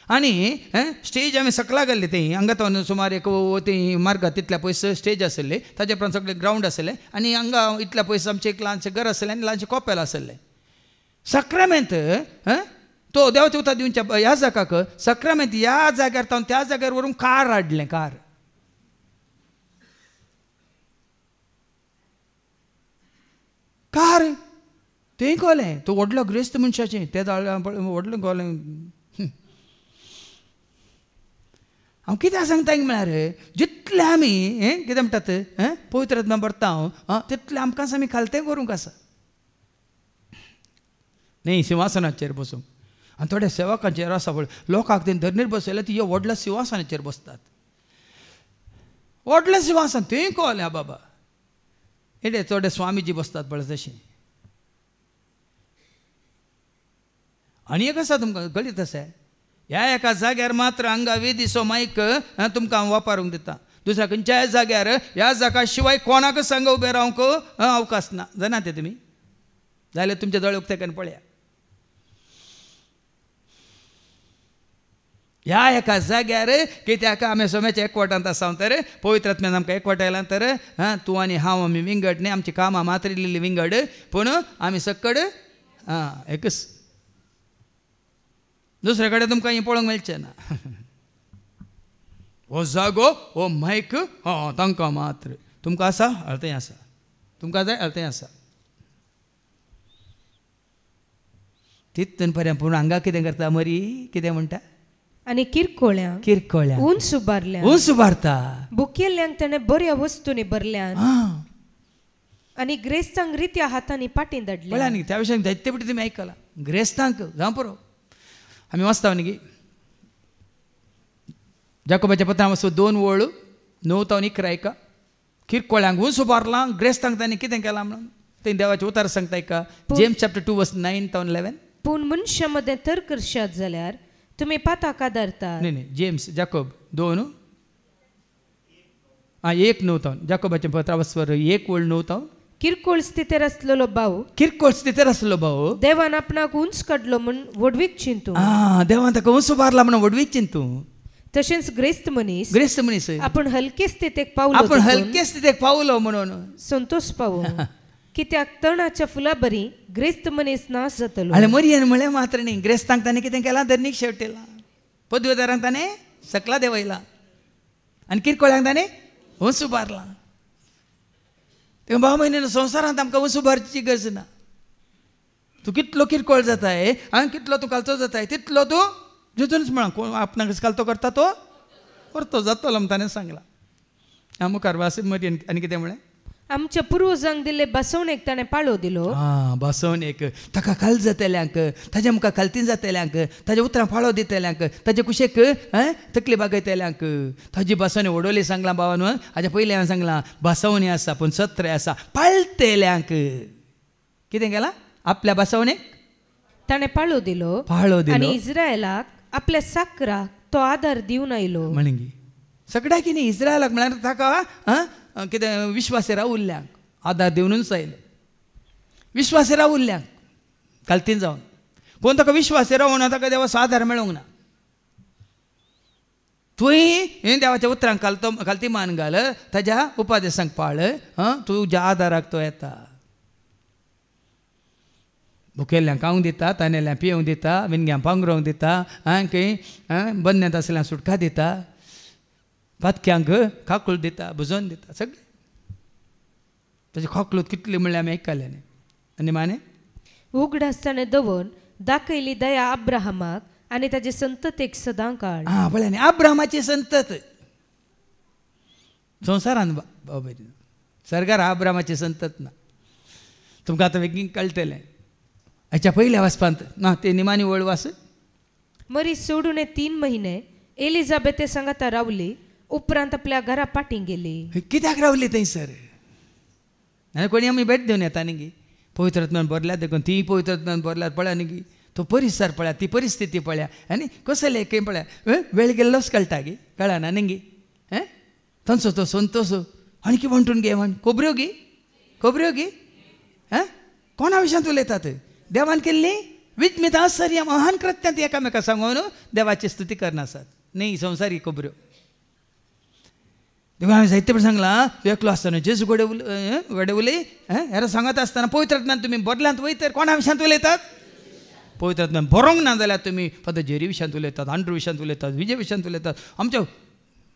आनी स्टेज आमी सकला गेल्ले थंय हांगा सुमार एक थंय मार्गात तितल्या पयस स्टेज आसले ताजे उपरांत सगळे ग्रावंड आसले आनी हांगा इतल्या पयस आमचें एक ल्हानशें घर आसलें आनी ल्हानशें कॉपेल आसलें. सक्रामेंत तो देवाचें उतर दिवच्या ह्या जागाक सक्रामेंत ह्या जाग्यार तावन त्या जाग्यार व्हरून कार हाडलें. कार तें कळ्ळें तो व्हडलो ग्रेस्त मनशाचें तें व्हडलें कळ्ळें. हांव कित्याक सांगता म्हळ्यार जितले आमी कितें म्हणटात पवित्र आत्म्या भरता हांव तितलें आमकां आमी खालतें करूंक आसा न्ही सिंहासनाचेर बसूंक. आनी थोड्या सेवकांचेर आसा पळय लोकांक तें धरणीर बसयल्यार ती व्हडल्या सिंहासनाचेर बसतात. व्हडलें सिंहासन तें कळ्ळें बाबा एडे थोडे स्वामीजी बसतात पळय तशें. आनी एक आसा तुमकां गळीत आसा ह्या एका जाग्यार मात्र हांगा वेदीचो मायक तुमकां हांव वापरूंक दिता. दुसऱ्या खंयच्याय जाग्यार ह्या जागा शिवाय कोणाक सांग उबे रावंक अवकाश ना. जाणा ते तुमी जाल्यार तुमचे दोळे उक्ते पळया. ह्या एका जाग्यार कित्याक आमी सोम्याच्या एकवटांत आसा तर पवित्र आत्म्यान आमकां एकवटायलां तर तूं आनी हांव आमी विंगड न्ही आमची कामां मात्र इल्ली विंगड पूण आमी सकड एकच दुसरे कडेन तुमकां हें पळोवंक मेळचें ना. हो जागो हो मायक तांकां मात्र तुमकां आसा हळतें आसा तुमकां जाय हळतें आसा तितून पर्यंत पूण हांगा कितें करता मरी कितें म्हणटा आनी किरकोळ्या उंच उबारता बुकेल्ल्यांक ताणें बऱ्या वस्तूंनी भरल्यान आनी ग्रेस्तांक रित्या हातांनी पाटी धाडल्या. न्ही त्या विशयान जायते फावटी तुमी आयकलां ग्रेस्तांक जावं पुरो आमी वाचता न्ही जाकोबाच्या पत्रांत वचून 2:9-11 किरकोळ्यांक उंच उबारलां ग्रेस्तांक ताणें कितें केलां म्हणून तें देवाचें उतर सांगता एका जेम्स चॅप्टर 2:9-11. पूण मनशा मदें तर्क करशात जाल्यार तुमी पाताक आदारतात. न्ही जेम्स जाकोब 2:1-9 जाकोबाचें पत्र वचवर 1:9 किरकोळ स्थितीर आसलेलो भाऊ देवान आपणाक उंच काडलो म्हूण वडवीक चिंतू देवान ताका उंच उबारला म्हणून वडवीक चिंतू. तशेंच ग्रेस्त मनीस आपण हलके स्थितीक पावलो म्हणून संतोष पावो. कित्याक तणाच्या फुला बरी ग्रेस्त मनीस नाश जातलो. आनी मरियन म्हळें मात्र न्ही ग्रेस्तांक ताणें कितें केलां धरणीक शेवटयलां पदवेदारांक ताणें सकला देंवयलां आनी किरकोळ्यांक ताणें उंच उबारलां. ते भाव भयणीनो संवसारांत आमकां उंच उबारची गरज ना. तू कितलो किरकोळ जाताय आनी कितलो तू कालचो जाताय तितलो तू जितूनच म्हणा कोण आपणाक कालतो करता तो करतो जातलो ताणें सांगला मुखार वास मरी आनी कितें म्हळें आमच्या पुर्वजांक दिल्ले बसवणेक ताणें पाळो दिलो बसवणेक ताका काल जातल्यांक ताज्या मुखार कालतीन जातल्यांक ताज्या उतरां फाळो दितल्यांक ताजे कुशेक तकली बागयतल्यांक ताजी बसवणी ओडोली सांगला बाबा न्हू हाज्या पयलीं हांवें सांगलां बसवणी आसा पूण सत्रे आसा पाळतेल्यांक कितें केलां आपल्या बसवणेक ताणें पाळो दिलो आनी इस्रायलाक आपल्या साकराक तो आदार दिवन आयलो म्हणगी सगळ्याक कितें इस्रायलाक म्हळ्यार ताका कितें विश्वासेरा उरल्यांक आदार दिवनूच आयलो विश्वासेरा उरल्यांक कालतीन जावन कोण ताका विश्वासेरा उना ताका देवाचो आदार मेळोंक ना तुवें देवाच्या उतरांक कालती मान घाल ताज्या उपादेशांक पाळ तुज्या आदाराक तो येता भुकेल्ल्यांक खावंक दिता तानेल्यांक पियोंक दिता विनग्यांक पांगरोवंक दिता खंय बंद्यांत आसल्यांक सुटका दिता पातक्यांक खाकूळ दिता भुजोवन दिता सगळें ताजे खोकलूत कितली म्हणल्यार आमी आयकले न्ही आनी माने उगडास ताणें दवन दाखयली दया अब्राहमाक आनी ताजे संततेक सदां काळ पळय न्ही अब्राहमाची संतत संवसारान बाबा सर्गार अब्राहमाची संतत ना तुमकां आतां बेगीन कळटलें हाच्या पयल्या वाचपांत ना ते निमाणी वळ वास मरी सोडून 3 महिने एलिझाबेथे सांगाता रावली उपरांत आपल्या घरा पाटी गेली कित्याक रावली थंयसर आनी कोणी आमी भेट दिवन येता न्ही पवित्रत्मान भरल्यात देखून ती पवित्रत्मान भरल्यात पळया न्ही तो परिसर पळया ती परिस्थिती पळया आनी कसले एक पळया वेळ गेल्लोच कळटा गे कळना न्ही थंयचो तो संतोष आनी कितें म्हणटून गे म्हण खोबऱ्यो गी कोणा विशयांत उलयतात देवान केल्ली विज्ञता आश्चर्य महान कृत्यांत एकामेका सांगून देवाची स्तुती करनासत न्ही संवसारी खोबऱ्यो देखून हांवें जायते फावटी सांगलां एकलो आसतना जेजू घडे उलय हेरा सांगत आसतना पवित्रत्मान तुमी बदल्यांत वयतर कोणा विशयांत उलयतात पवित्रत्मान बरोंक ना जाल्यार तुमी फक्त जेरी विशयांत उलयतात आंड्रू विशयांत उलयतात विजय विशयांत उलयतात आमच्या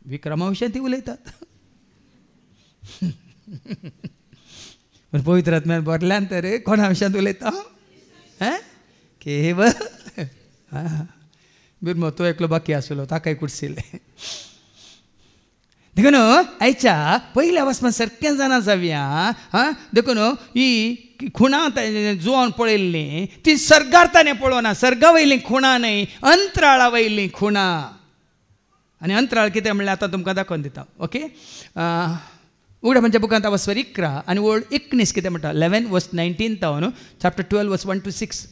विक्रमा विशयांत उलयतात पूण पवित्रत्मान बदल्यांत तर कोणा विशयांत उलयता केवळ बिरमो तो एकलो बाकी आसलो ताकाय कुडसिल्ले देखून आयच्या पयल्या वचपान सारकें जाणा जावया देखून ही खुणां जुवान पळयल्लीं ती सर्गार ताणें पळोवना सर्गा वयलीं खुणां न्हय अंतराळा वयलीं खुणां आनी अंतराळ कितें म्हणल्यार आतां तुमकां दाखोवन दिता ओके उगड्या म्हणजे बुकांत वचवर 11 आनी ओल्ड 19 कितें म्हणटा 11 वर्स 19 तावन चॅप्टर 12 वर्स 1 to 6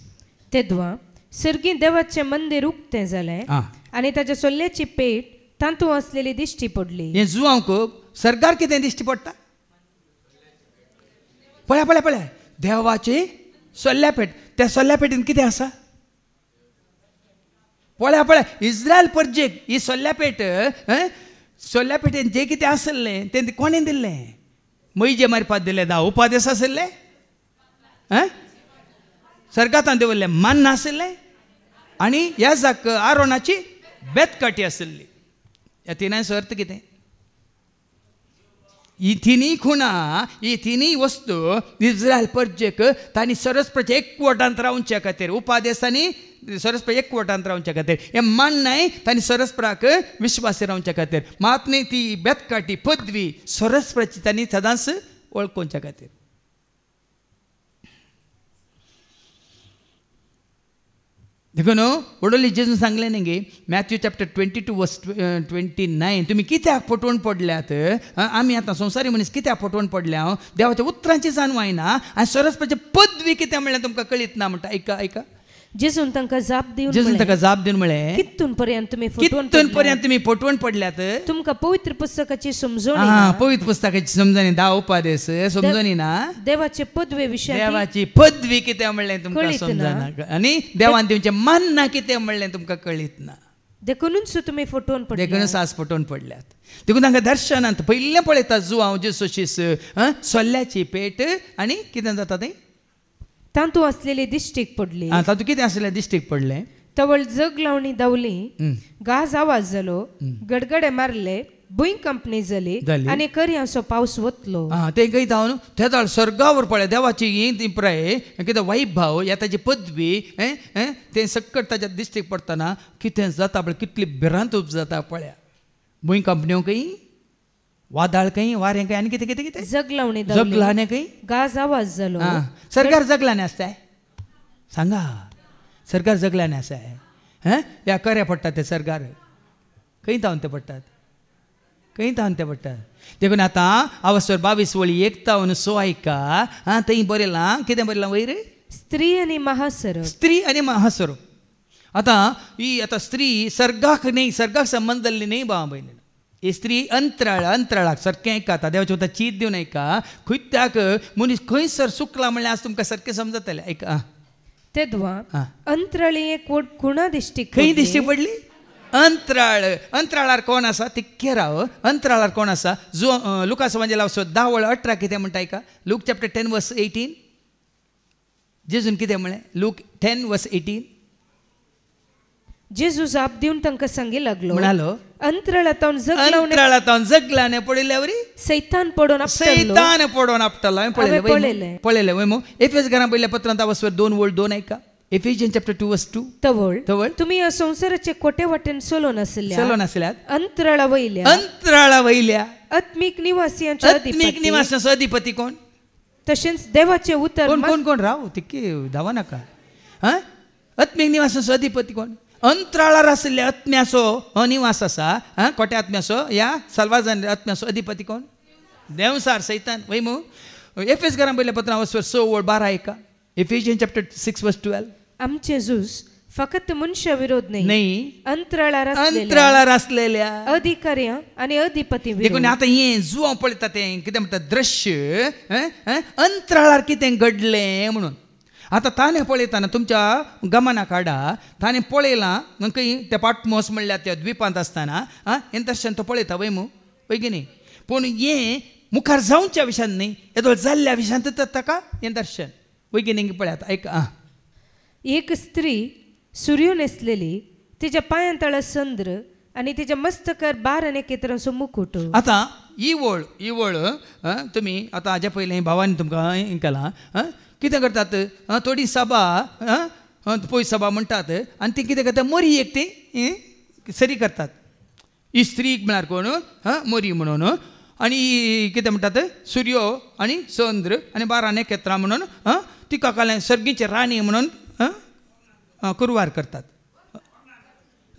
तेदवा सर्गी देवाचें मंदीर उक्तें जालें आनी ताच्या सोल्ल्याची पेट तांतू आसलेली दिश्टी पडली हें जुवांक सर्गार कितें दिश्टी पडटा पळया पळया पळया देवाची सोल्ल्या पेट त्या सोल्ल्या पेटीन कितें आसा पळया पळया इस्रायल परजेक ही सोल्ल्या पेट सोल्ल्या पेटीन जें कितें आसलें तें कोणें दिल्लें मैजे मारपाक दिले 10 उपादेश आसले सर्गांतान दवरलें मान नासलें आनी ह्या जाक आरोनाची बेतकाटी आसली ह्या तिनांचो अर्थ कितें ही तिनी खुणां ही तिनी वस्तू इस्रायल परजेक तांणी सरस्वती एकवटांत रावच्या खातीर उपादेशांनी सरस्वती एकवटांत रावच्या खातीर हें मान्नाय तांणी सरस्वराक विश्वासी रावच्या खातीर मात न्ही ती बेतकाटी पदवी सरस्वती तांणी सदांच वळखोवच्या खातीर देखून वडोली जेजून सांगलें न्ही मॅथ्यू चॅप्टर 22 वर्स 29 तुमी कित्याक फटवून पडल्यात आमी आतां संवसारी मनीस कित्याक फटवून पडल्या देवाच्या उतरांची जाणू आयना आनी सरस्वतीचें पदवी कितें म्हणल्यार तुमकां कळीत ना म्हणटा ऐका जेजून तांकां जाप दिवन म्हळें कितून पर्यंत तुमी फटवून पडल्यात तुमकां पवित्र पुस्तकाची समजोणी पवित्र पुस्तकाची समजणी 10 उपादेश समजणी ना देवाचे पदवे विशय देवाची पदवी कितें म्हणलें तुमकां समजना आनी देवान दिवचें मान्ना कितें म्हणलें तुमकां कळीत ना देखूनच तुमी फटवून पडल्यात देखूनच आज फटवून पडल्यात देखून तांकां दर्शनांत पयलें पळयता जुवांव जेसोशीस सोल्ल्याची पेट आनी कितें जाता तें तांतू आसलेली दिश्टीक पडली तांतू कितें आसलें दिश्टीक पडलें तवळ जग लावणी दावली गाज आवाज जालो गडगडे मारले भुंय कंपनी जाली आनी करयांचो पावस वतलो. ते कयता हांव त्या दाळ सर्गावर पळय देवाची ही प्राय कितें वायट भाव ह्या ताची पदवी ते सक्कट ताच्या दिश्टीक पडटना कितें जाता पळय कितली भिरांतूप जाता पळया. भुंय कंपन्यो खंय वादळ खंय वारें खंय आनी कितें कितें कितें जगलावणी जगलाने खंय गाज आवाज जालो. सरकार जगलाने आसताय सांगा सरकार जगलाने आसाय ह्या कर्या पडटा ते सरकार खंय तावन ते पडटात खंय तावन ते पडटात. देखून आतां अवस्वर 22 वळी 1 तावन 6 ऐका थंय बरयलां कितें बरयलां वयर स्त्री आनी महासर स्त्री आनी महासर. आतां ही आतां स्त्री सर्गाक न्ही सर्गाक संबंध जाल्ली न्ही भाव भयणी. ही स्त्री अंतराळाक सारकें ऐका आतां देवाचें उतर चीत दिवन ऐका खंयत्याक मनीस खंयसर सुकला म्हणल्यार आज तुमकां सारकें समजतलें. ऐका तेदवा अंतराळी एक कुणा दिश्टी खंय दिश्टी पडली अंतराळार कोण आसा तितके राव अंतराळार कोण आसा जो लुकास एवांजेलिस्ट 10:18 कितें म्हणटा ऐका. लूक चॅप्टर 10:18 जेजून कितें म्हळें लूक 10:18 जेजू जाप दिवन तांकां सांगी लागलो म्हणालो अंतराळांत जगलाने पळयल्यावर सैतान पडोवन आपटलो पळयलें वय मो एफेस घरां पयल्या पत्रांत अवस्वर 2:2 ऐका. एफिशियन्स चॅप्टर 2:2 तवळ तुमी ह्या संवसाराचे कोटे वाटेन चलो नासल्यात अंतराळा वयल्या आत्मीक निवासियांचो अधिपती कोण तशेंच देवाचे उतर कोण कोण राव तितकी धांवा नाका. आत्मीक निवासाचो अधिपती कोण अंतराळार आशिल्ल्या आत्म्याचो अनिवास आसा कोट्या आत्म्याचो ह्या सल्वाजान आत्म्याचो अधिपती कोण देवसार सैतान वय मो. एफेस घरां पयल्या पत्रांत अवस्वर 6:12 ऐका. एफिशियन्स चॅप्टर 6:12 आमचे झूज फकत मनुष्य विरोध नाही अंतराळार असलेल्या अधिकाऱ्या आनी अधिपती देखून आता हे जुवां पळयता तें कितें म्हणटा दृश्य अंतराळार कितें घडलें म्हणून. आतां ताणें पळयताना तुमच्या गमनाक हाडा ताणें पळयलां खंय ते पाटमोस म्हणल्यार त्या द्विपांत आसतना हें दर्शन तो पळयता वय मू वय की न्ही. पूण हें मुखार जावच्या विशयान न्ही येदो जाल्ल्या विशयान ताका हें दर्शन वय की न्ही. पळयात ऐका. एक स्त्री सूर्य न्हेसलेली तिच्या पांयां तळा चंद्र आनी तिच्या मस्तकार 12 नखेत्रांचो मुकुट. आतां ही वळ तुमी आतां हाज्या पयलीं भावानी तुमकां हें केलां कितें करतात थोडी सभा पळय सभा म्हणटात आनी ती कितें करता मोरी एक ती सरी करतात. ही स्त्रीक म्हळ्यार कोण मोरी म्हणून आनी कितें म्हणटात सूर्य आनी चंद्र आनी 12 नखेत्रां म्हणून तिका कालें सर्गीची राणी म्हणून कुरवार करतात.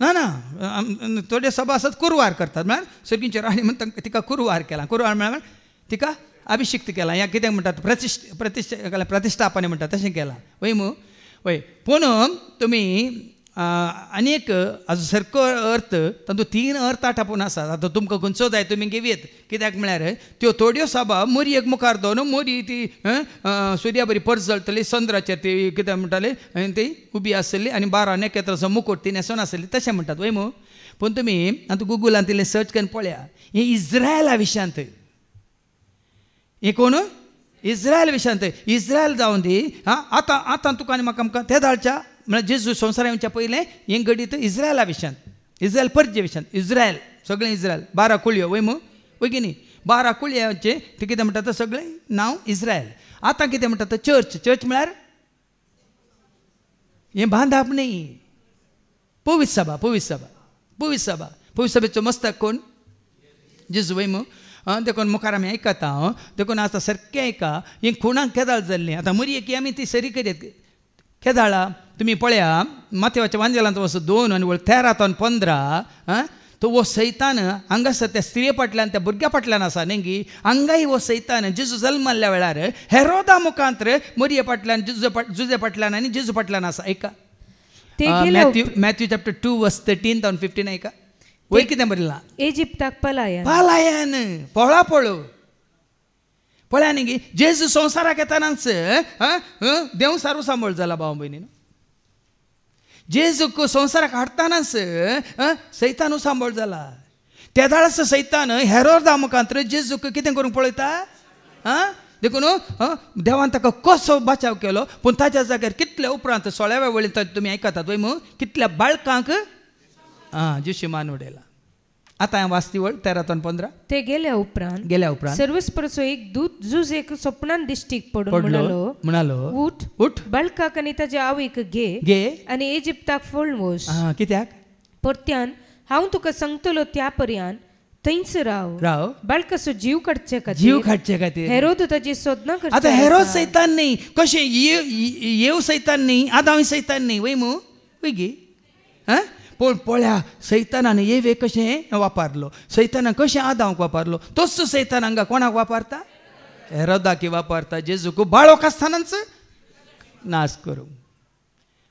ना थोडे सभा आसात कुरवार करतात म्हळ्यार सर्गीची राणी म्हणून तिका कुरवार केला. कुरवार म्हळ्यार तिका अभिषिक्त केला या कितें म्हणटात प्रतिश्ठापने म्हणटात तशें केलां वय मू वय. पूण तुमी आनीक हाजो सारको अर्थ तातूंत 3 अर्थ आठापून आसात. आतां तुमकां खंयचो जाय तुमी घेवयेत कित्याक म्हळ्यार त्यो थोड्यो सभा मोरयेक मुखार दवरून मोरी ती सूर्या बरी परस जळटली चंद्राचेर ती कितें म्हणटाली ती उबी आसली आनी 12 नखेत्राचो मुकुट ती न्हेसोन आसली तशें म्हणटात वय मू. पूण तुमी आतां गुगलांत इल्लें सर्च करून पळया हें इज्रायला विशयांत हे कोण इज्रायल विशयांत इज्रायल जावन दी आतां तुका आनी म्हाका आमकां त्या धाडच्या म्हळ्यार जेजू संवसारा येवच्या पयलें हें घडीत इज्रायला विशयांत इज्रायल परजे विशयांत इज्रायल सगळें इज्रायल 12 कुळयो वय मू वय की न्ही. 12 कुळयांचें ते कितें म्हणटात सगळें नांव इज्रायल. आतां कितें म्हणटात चर्च म्हळ्यार हें बांदप न्ही पवित्र सभेचो मस्तक कोण जेजू वय मू. देखून मुखार आमी आयकता देखून आतां सारकें ऐका ही खुणाक केदाळ जाल्ली. आतां मरी की आमी ती सरी करीत केदाळा तुमी पळया माथेवाच्या वांजेलांत वच 2 आनी 13-15 तो वो सैतान हांगासर त्या स्त्रिये फाटल्यान त्या भुरग्या फाटल्यान आसा न्ही हांगाय वो सैतान जेजू जल्मल्ल्या वेळार हेरोदा मुखांतर मरिये फाटल्यान जुजे फाटल्यान आनी जेजू फाटल्यान आसा. ऐका मॅथ्यू चॅप्टर 2:13-15 ऐका. वयर कितें बरयलां इजिप्ताक पलायन पळो पळया न्ही जेजू संवसाराक येतानाच देव सारू सांबाळ जाला भाव भयणीन. जेजूक संवसाराक हाडटानाच सैतानू सांबाळ जाला. त्या दाळाचो सैतान हेरोदा मुखांतर जेजूक कितें करूंक पळयता देखून देवान ताका कसो बचाव केलो. पूण ताच्या जाग्यार कितल्या उपरांत 16व्या वळींत तुमी आयकतात वय मू कितल्या बाळकांक जिशू मान उडयला. आता वाचतीवळ 13-15 ते गेल्या उपरांत सर्वस्परचो एक दूत जुज एक स्वप्नान दिश्टीक पडून म्हणालो उठ उठ बाळकाक आनी ताच्या आवयक घे आनी इजिप्ताक फोडून वच. कित्याक परत्यान हांव तुका सांगतलो त्या पर्यान थंयच राव बाळकाचो जीव काडचे खातीर हेरोद ताची सोदना करता. आता हेरोद सैतान न्ही कशें येव सैतान न्ही आदाम सैतान न्ही वय मू वय गे पूण पळया सैतानान येवे कशें वापरलो सैतानान कशें आदामाक वापरलो तोच सैतान हांगा कोणाक वापरता हेरोदाक वापरता जेजूक बाळोक आसतनाच नाश करूंक.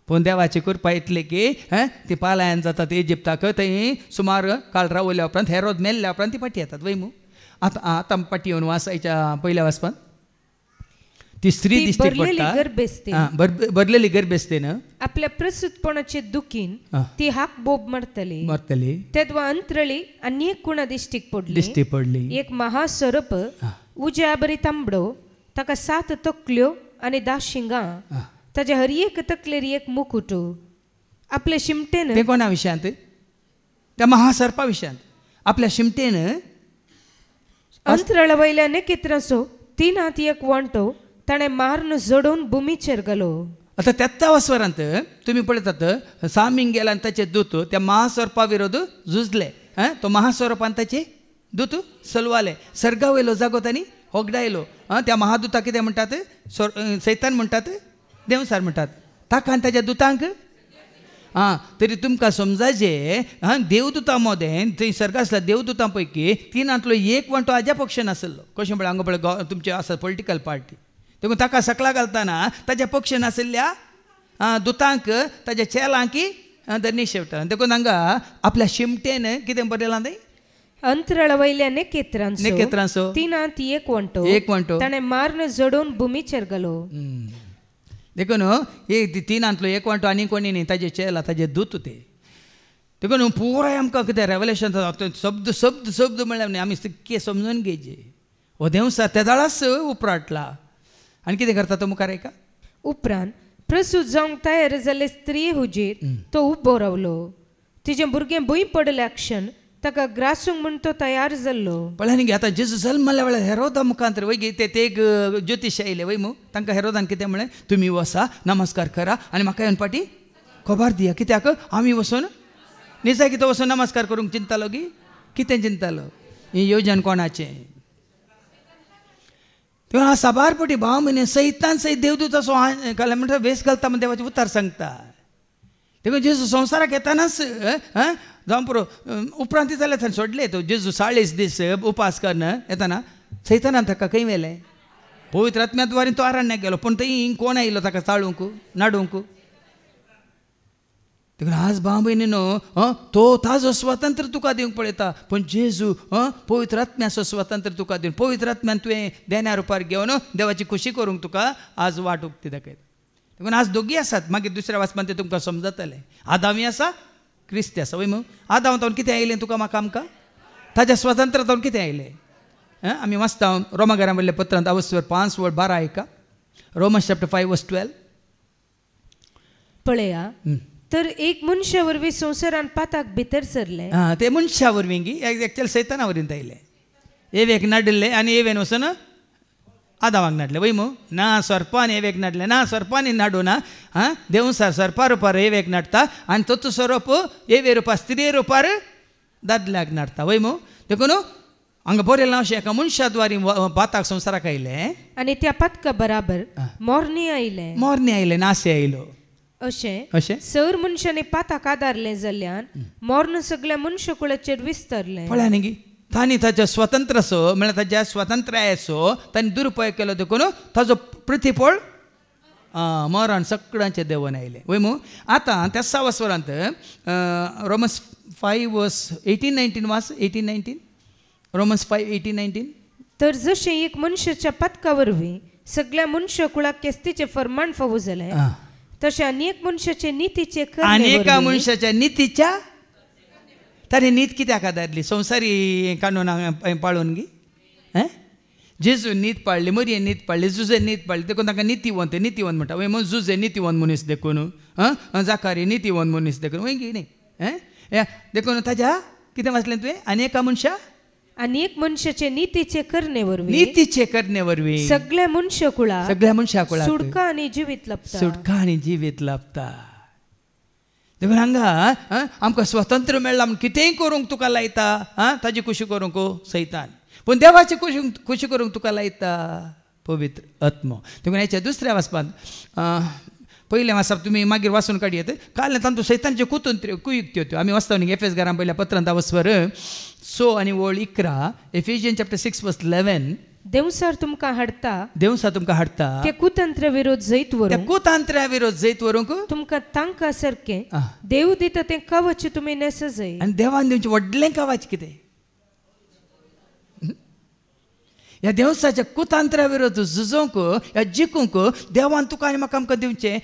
पूण देवाची कृपा इतली की ती पालायन जातात इजिप्ताक थंय सुमार काल रावल्या उपरांत हेरोद मेल्ल्या उपरांत ती पाटी येतात वय मू. आतां पाटी येवन वाचायच्या पयल्या वाचपान ती स्त्री दिश्टी पडटा भरलेली गर्भेस्तेन आपल्या प्रसूतपणाचे दुखीन ती हाक बोब मरतली तेदवा अंतरळी आनी एक कुणा दिश्टीक पडली एक महासर्प उज्या बरी तांबडो ताका 7 तकल्यो आनी 10 शिंगां ताच्या हर एक तकलेर एक मुकुट आपल्या शिमटेन ते कोणा विशयांत त्या महासर्पा विशयांत आपल्या शिमटेन अंतराळा वयल्या नेकित्राचो 3 हात एक वांटो ताणें मारून जोडून भुमीचेर घालो. आता 13व्या स्वरांत तुम्ही पळयतात सामींग गेला आनी ताचे दूत त्या महासर्पा विरोध झुजले. तो महासर्पान ताचे दूत सलवाले सर्गा वयलो जागो तांणी होगडायलो. त्या महादूताक कितें म्हणटात सैतान म्हणटात देवसार म्हणटात ताका आनी ताच्या दुतांक तरी तुमकां समजाचे देवदूतां मदें थंय सर्गा आसल्या देवदूतां पैकी 3हांतलो एक वांटो हाज्या पक्ष नासलो. कशें म्हळ्यार हांगा पळय तुमचे आसा पॉलिटिकल पार्टी देखून ताका सकला घालतना ताच्या पक्ष नाशिल्ल्या दुतांक ताच्या चेलांक धरणी शेवटा. देखून हांगा आपल्या शिमटेन कितें बरयलां थंय अंतराळा वयल्या नेकेत्रांचो 3 हात एक वांटो ताणें मारून जोडून भुमीचेर घालो. देखून हे 3हांतलो एक वांटो आनी कोणी न्ही ताजे चेला ताजे दूत ते देखून पुराय आमकां कितें रेवलेशन शब्द शब्द शब्द म्हळ्यार न्ही आमी सिक्के समजून घेवचे. हो देवसार त्या दाळाच उपराटला आनी कितें करता तो मुखार एका उपरांत प्रसूत जावंक तयार जाल्ले स्त्री हुजेर तो उबो रावलो. तिचें भुरगें भुंय पडल्या क्षण ताका ग्रासूंक म्हूण तो तयार जाल्लो. पळय न्ही आतां जेजू जल्मल्या वेळार हेरोदा मुखांतर वय गे ते एक ज्योतिश आयले वय मू तांकां हेरोदान कितें म्हळें तुमी वसा नमस्कार करा आनी म्हाका येवन पाटी खबर दिया. कित्याक आमी वचून निजाय कितें वचून नमस्कार करूंक चिंततालो गी कितें चिंततालो ही येवजण कोणाचें. तेव्हा साबार पटी 12 म्हयने सैतान सैत देवदूत असो घाले म्हणटा वेस घालता म्हण देवाचे उतार सांगता. देखून जेजू संवसाराक येतानाच जावं पुरो उपरांत जाल्यार थंय सोडले तो जेजू 40 दीस उपास करना येताना सैतानान ताका खंय व्हेलें पवित्र आत्म्याद्वारे तो आरण्याक गेलो पूण थंय कोण आयलो ताका चाळूंक नाडूंक. देखून आज 12 म्हयने न्हू तो ताजो स्वतंत्र तुका दिवंक पळयता पूण जेजू पवित्र आत्म्याचो स्वतंत्र तुका दिवन पवित्र आत्म्यान तुवें देण्या रुपार घेवन देवाची खुशी करूंक तुका आज वाट उक्ती दाखयता. देखून आज दोगी आसात मागीर दुसऱ्या वाचपान ते तुमकां समजतलें. आदामी आसा क्रिस्ती आसा वय मू आदामांतल्यान कितें आयलें तुका म्हाका आमकां ताच्या स्वतंत्रतावन कितें आयलें आमी वाचता रोमाकारां वयल्या पत्रांत 5:12 ऐका रोमन्स चॅप्टर 5:12 पळया तर एक मनशा वरवीं संवसारान पाताक भितर सरले. ते मनशा वरवीं गी एक्चुअल सैताना वरवीं आयले एवेक नाडले आनी एवेन वचून आदामाक नाडले वय मू ना सर्पान एवेक नाडले ना सर्पानी नाडू ना देवसार सर्पा रुपार एवेक नाडता आनी तोच स्वरूप एवे रुपार स्त्री रुपार दादल्याक नाडता वय मू. देखून हांगा बरयलें अशें एका मनशाद्वारे पाताक संवसाराक आयले आनी त्या पातका बराबर मोरणी आयले नाशे आयलो. अशें सर मनशांनी पाताक आदारलें जाल्ल्यान मोर्न सगळ्या मनशाकुळाचेर विस्तारलें. पळया न्ही गी तांणी ताच्या स्वतंत्रसो म्हळ्यार ताच्या स्वतंत्रायेचो तांणी दुरुपयोग केलो देखून ताजो प्रतिफळ मरण सगळ्यांचे देवन आयलें वय मू. आतां त्या 6व्या स्वरांत रोमन्स 5:18-19 वाच 18-19 रोमन्स 5:18-19 तर जशें एक मनशाच्या पातका वरवीं सगळ्या मनशाकुळाक केस्तीचें फर्माण फावो जालें तशें अनेक मनशाचे नितीचे अनेका मनशाच्या नितीच्या ताणें नीत कित्याक आदारली संवसारी कानून पाळून गी जेजू नीत पाळली मरियेन नीत पाळली जुजे नीत पाळली देखून ताका नितीवंत म्हणटा वय मग जुजे नितीवंत मनीस देखून जाकारी नितीवंत मनीस देखून वय गी न्ही देखून ताच्या कितें वाचलें तुवें? अनेका मनशां अनेक मनशाचे नीतीचे करणे वरवीं नीतीचे करणे वरवीं सगळ्या मनशा कुळाक सुटका आनी जिवीत लाभता. सुटका आनी जिवीत लाभता. देखून हांगा आमकां स्वतंत्र मेळ्ळां म्हूण कितेंय करूंक तुका लायता ताजी खुशी करूंक सैतान, पूण देवाची खुशी करूंक तुका लायता पवित्र आत्मो. देखून हेच्या दुसऱ्या वाचपांत पयलें वाचप तुमी मागीर वाचून काडयेत. काल तांतू सैतानच्यो कुयुक्त्यो त्यो आमी वाचता न्ही. एफेस घरां पयल्या पत्रांत वचवर 6 आनी वळ 11 एफिशियन्स चॅप्टर 6 वर्स 11 देवसार तुमकां हाडटा ते कुतंत्र विरोध जैत वरूंक त्या कुतंत्र्या विरोध जैत वरूंक तुमकां तांकां सारकें देव दिता तें कवच तुमी नेस जाय. आनी देवान दिवचें व्हडलें कवच कितें? ह्या देवसाच्या कुतंत्र्या विरोध झुजोवंक ह्या जिखूंक देवान तुका आनी म्हाका आमकां दिवचें.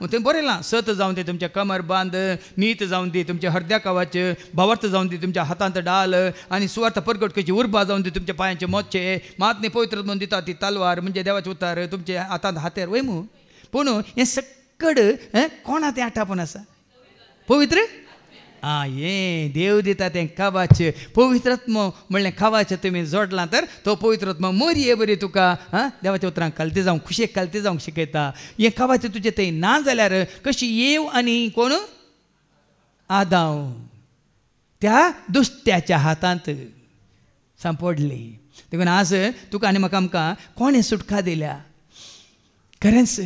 तें बरयलां, सत जावन दी तुमच्या कमर बांद, नीत जावन दी तुमच्या हृदया कवच, भवर्थ जावन दी तुमच्या हातांत डाल, आनी सुवार्थ परगट करची उर्बा जावन दी तुमच्या पांयांचे मोच्चे, मातने पवित्र म्हणून दिता ती तलवार म्हणजे देवाचे उतार तुमच्या हातांत हातेर वय मू. पूण हें सक्कड कोणा तें आठापण आसा? पवित्र हें देव दिता तें कवच. पवित्रत्म म्हणलें कवच तुमी जोडलां तर तो पवित्रत्म मरये बरी तुका देवाच्या उतरांक कलते जावंक खुशेक कलते जावंक शिकयता. हें कवच तुजें थंय ना जाल्यार कशी येव आनी कोण आदाव त्या दुश्ट्याच्या हातांत सांपडली. देखून आज तुका आनी म्हाका आमकां कोणें सुटका दिल्या? खरेंच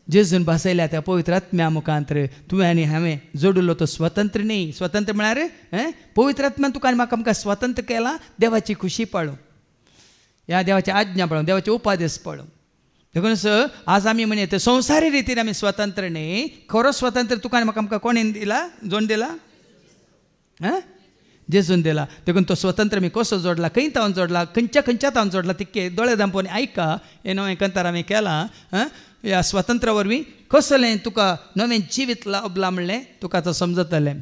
जेजून बसयल्या त्या पवित्र आत्म्या मुखांतर तुवें आनी हांवें जोडलो तो स्वतंत्र न्ही. स्वतंत्र म्हळ्यार पवित्र आत्म्यान तुका आनी म्हाका आमकां स्वतंत्र केलां देवाची खुशी पळोवंक, ह्या देवाची आज्ञा पळोवंक, देवाचे उपादेश पळोवंक. देखून आज आमी म्हणटा संवसारी रितीन आमी स्वतंत्र न्ही, खरो स्वतंत्र तुका आनी म्हाका आमकां कोणें दिला? जोडून दिला? जेजून दिला. देखून तो स्वतंत्र मी कसो जोडला, खंय तावन जोडला, खंयच्या तावन जोडला तिके दोळे धांपोवन आयका. हे नवें कंतार हांवें केलां. ह्या स्वतंत्रा वरवीं कसलें तुका नवें जिवीत लाभलां म्हणलें तुका आतां समजतलें.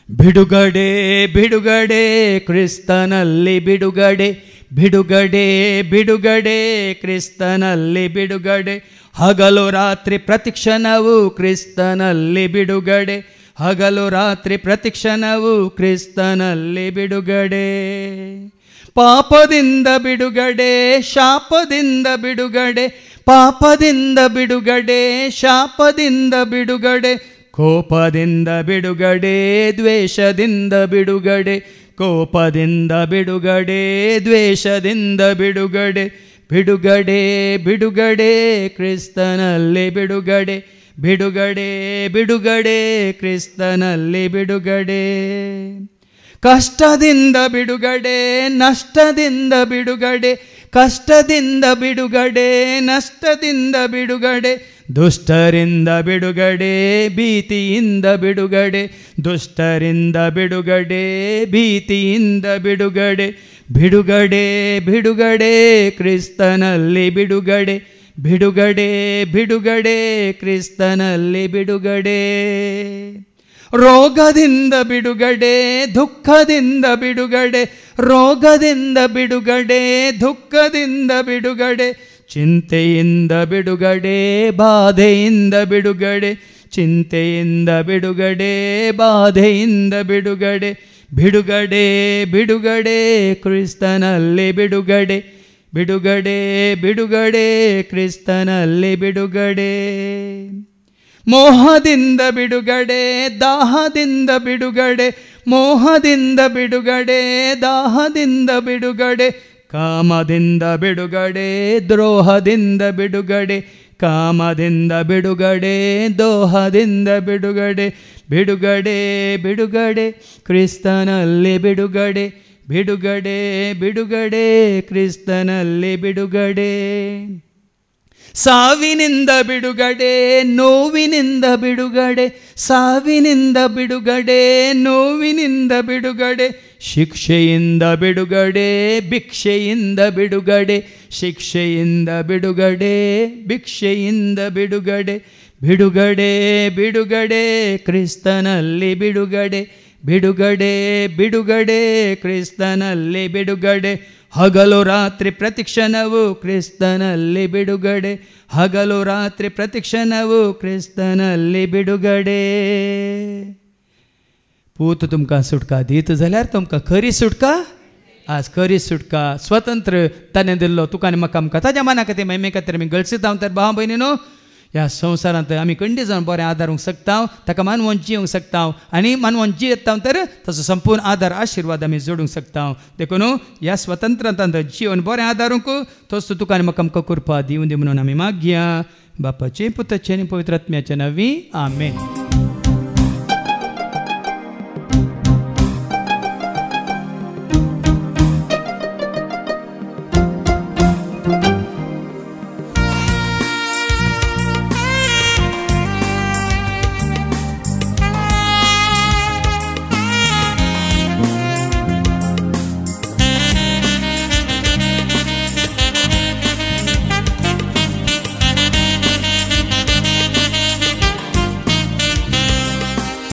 ಬಿಡುಗಡೆ ಬಿಡುಗಡೆ ಕ್ರಿಸ್ತನಲ್ಲಿ ಬಿಡುಗಡೆ ಬಿಡುಗಡೆ ಬಿಡುಗಡೆ ಕ್ರಿಸ್ತನಲ್ಲಿ ಬಿಡುಗಡೆ ಹಗಲು ರಾತ್ರಿ ಪ್ರತಿಕ್ಷಣವು ಕ್ರಿಸ್ತನಲ್ಲಿ ಬಿಡುಗಡೆ ಹಗಲು ರಾತ್ರಿ ಪ್ರತಿಕ್ಷಣವು ಕ್ರಿಸ್ತನಲ್ಲಿ ಬಿಡುಗಡೆ ಪಾಪದಿಂದ ಬಿಡುಗಡೆ ಶಾಪದಿಂದ ಬಿಡುಗಡೆ ಪಾಪದಿಂದ ಬಿಡುಗಡೆ ಶಾಪದಿಂದ ಬಿಡುಗಡೆ ಕೋಪದಿಂದ ಬಿಡುಗಡೆ ದ್ವೇಷದಿಂದ ಬಿಡುಗಡೆ ಕೋಪದಿಂದ ಬಿಡುಗಡೆ ದ್ವೇಷದಿಂದ ಬಿಡುಗಡೆ ಬಿಡುಗಡೆ ಬಿಡುಗಡೆ ಕ್ರಿಸ್ತನಲ್ಲಿ ಬಿಡುಗಡೆ ಬಿಡುಗಡೆ ಬಿಡುಗಡೆ ಕ್ರಿಸ್ತನಲ್ಲಿ ಬಿಡುಗಡೆ ಕಷ್ಟದಿಂದ ಬಿಡುಗಡೆ ನಷ್ಟದಿಂದ ಬಿಡುಗಡೆ ಕಷ್ಟದಿಂದ ಬಿಡುಗಡೆ ನಷ್ಟದಿಂದ ಬಿಡುಗಡೆ ದುಷ್ಟರಿಂದ ಬಿಡುಗಡೆ ಭೀತಿಯಿಂದ ಬಿಡುಗಡೆ ದುಷ್ಟರಿಂದ ಬಿಡುಗಡೆ ಭೀತಿಯಿಂದ ಬಿಡುಗಡೆ ಬಿಡುಗಡೆ ಬಿಡುಗಡೆ ಕ್ರಿಸ್ತನಲ್ಲಿ ಬಿಡುಗಡೆ ಬಿಡುಗಡೆ ಬಿಡುಗಡೆ ಕ್ರಿಸ್ತನಲ್ಲಿ ಬಿಡುಗಡೆ ರೋಗದಿಂದ ಬಿಡುಗಡೆ ದುಃಖದಿಂದ ಬಿಡುಗಡೆ ರೋಗದಿಂದ ಬಿಡುಗಡೆ ದುಃಖದಿಂದ ಬಿಡುಗಡೆ ಚಿಂತೆಯಿಂದ ಬಿಡುಗಡೆ ಬಾಧೆಯಿಂದ ಬಿಡುಗಡೆ ಚಿಂತೆಯಿಂದ ಬಿಡುಗಡೆ ಬಾಧೆಯಿಂದ ಬಿಡುಗಡೆ ಬಿಡುಗಡೆ ಬಿಡುಗಡೆ ಕ್ರಿಸ್ತನಲ್ಲಿ ಬಿಡುಗಡೆ ಬಿಡುಗಡೆ ಬಿಡುಗಡೆ ಕ್ರಿಸ್ತನಲ್ಲಿ ಬಿಡುಗಡೆ ಮೋಹದಿಂದ ಬಿಡುಗಡೆ ದಾಹದಿಂದ ಬಿಡುಗಡೆ ಮೋಹದಿಂದ ಬಿಡುಗಡೆ ದಾಹದಿಂದ ಬಿಡುಗಡೆ ಕಾಮದಿಂದ ಬಿಡುಗಡೆ ದ್ರೋಹದಿಂದ ಬಿಡುಗಡೆ ಕಾಮದಿಂದ ಬಿಡುಗಡೆ ದೋಹದಿಂದ ಬಿಡುಗಡೆ ಬಿಡುಗಡೆ ಬಿಡುಗಡೆ ಕ್ರಿಸ್ತನಲ್ಲಿ ಬಿಡುಗಡೆ ಬಿಡುಗಡೆ ಬಿಡುಗಡೆ ಕ್ರಿಸ್ತನಲ್ಲಿ ಬಿಡುಗಡೆ ಸಾವಿನಿಂದ ಬಿಡುಗಡೆ ನೋವಿನಿಂದ ಬಿಡುಗಡೆ ಸಾವಿನಿಂದ ಬಿಡುಗಡೆ ನೋವಿನಿಂದ ಬಿಡುಗಡೆ ಶಿಕ್ಷೆಯಿಂದ ಬಿಡುಗಡೆ ಭಿಕ್ಷೆಯಿಂದ ಬಿಡುಗಡೆ ಶಿಕ್ಷೆಯಿಂದ ಬಿಡುಗಡೆ ಭಿಕ್ಷೆಯಿಂದ ಬಿಡುಗಡೆ ಬಿಡುಗಡೆ ಬಿಡುಗಡೆ ಕ್ರಿಸ್ತನಲ್ಲಿ ಬಿಡುಗಡೆ ಬಿಡುಗಡೆ ಬಿಡುಗಡೆ ಕ್ರಿಸ್ತನಲ್ಲಿ ಬಿಡುಗಡೆ ಹಗಲು ರಾತ್ರಿ ಪ್ರತಿಕ್ಷಣವು ಕ್ರಿಸ್ತನಲ್ಲಿ ಬಿಡುಗಡೆ ಹಗಲು ರಾತ್ರಿ ಪ್ರತಿಕ್ಷಣವು ಕ್ರಿಸ್ತನಲ್ಲಿ ಬಿಡುಗಡೆ पूत तुमकां सुटका दित जाल्यार तुमकां खरी सुटका आज खरी सुटका स्वतंत्र ताणें दिल्लो तुका आनी म्हाका आमकां ताज्या मना खातीर महिमे खातीर आमी गळसीत हांव तर भाव भयणीनो ह्या संवसारांत आमी खंडी जावन बरें आदारूंक शकता ताका मानवून जियोंक शकता आनी मानवून जियेता तर ताचो संपूर्ण आदार आशिर्वाद आमी जोडूंक शकता देखून ह्या स्वतंत्रतांत जिवन बरें आदारूंक तोच तुका आनी म्हाका आमकां कृपा दिवं दी म्हणून आमी मागया बापाचे पुताचे आनी पवित्र आत्म्याचे नांवी आमेन.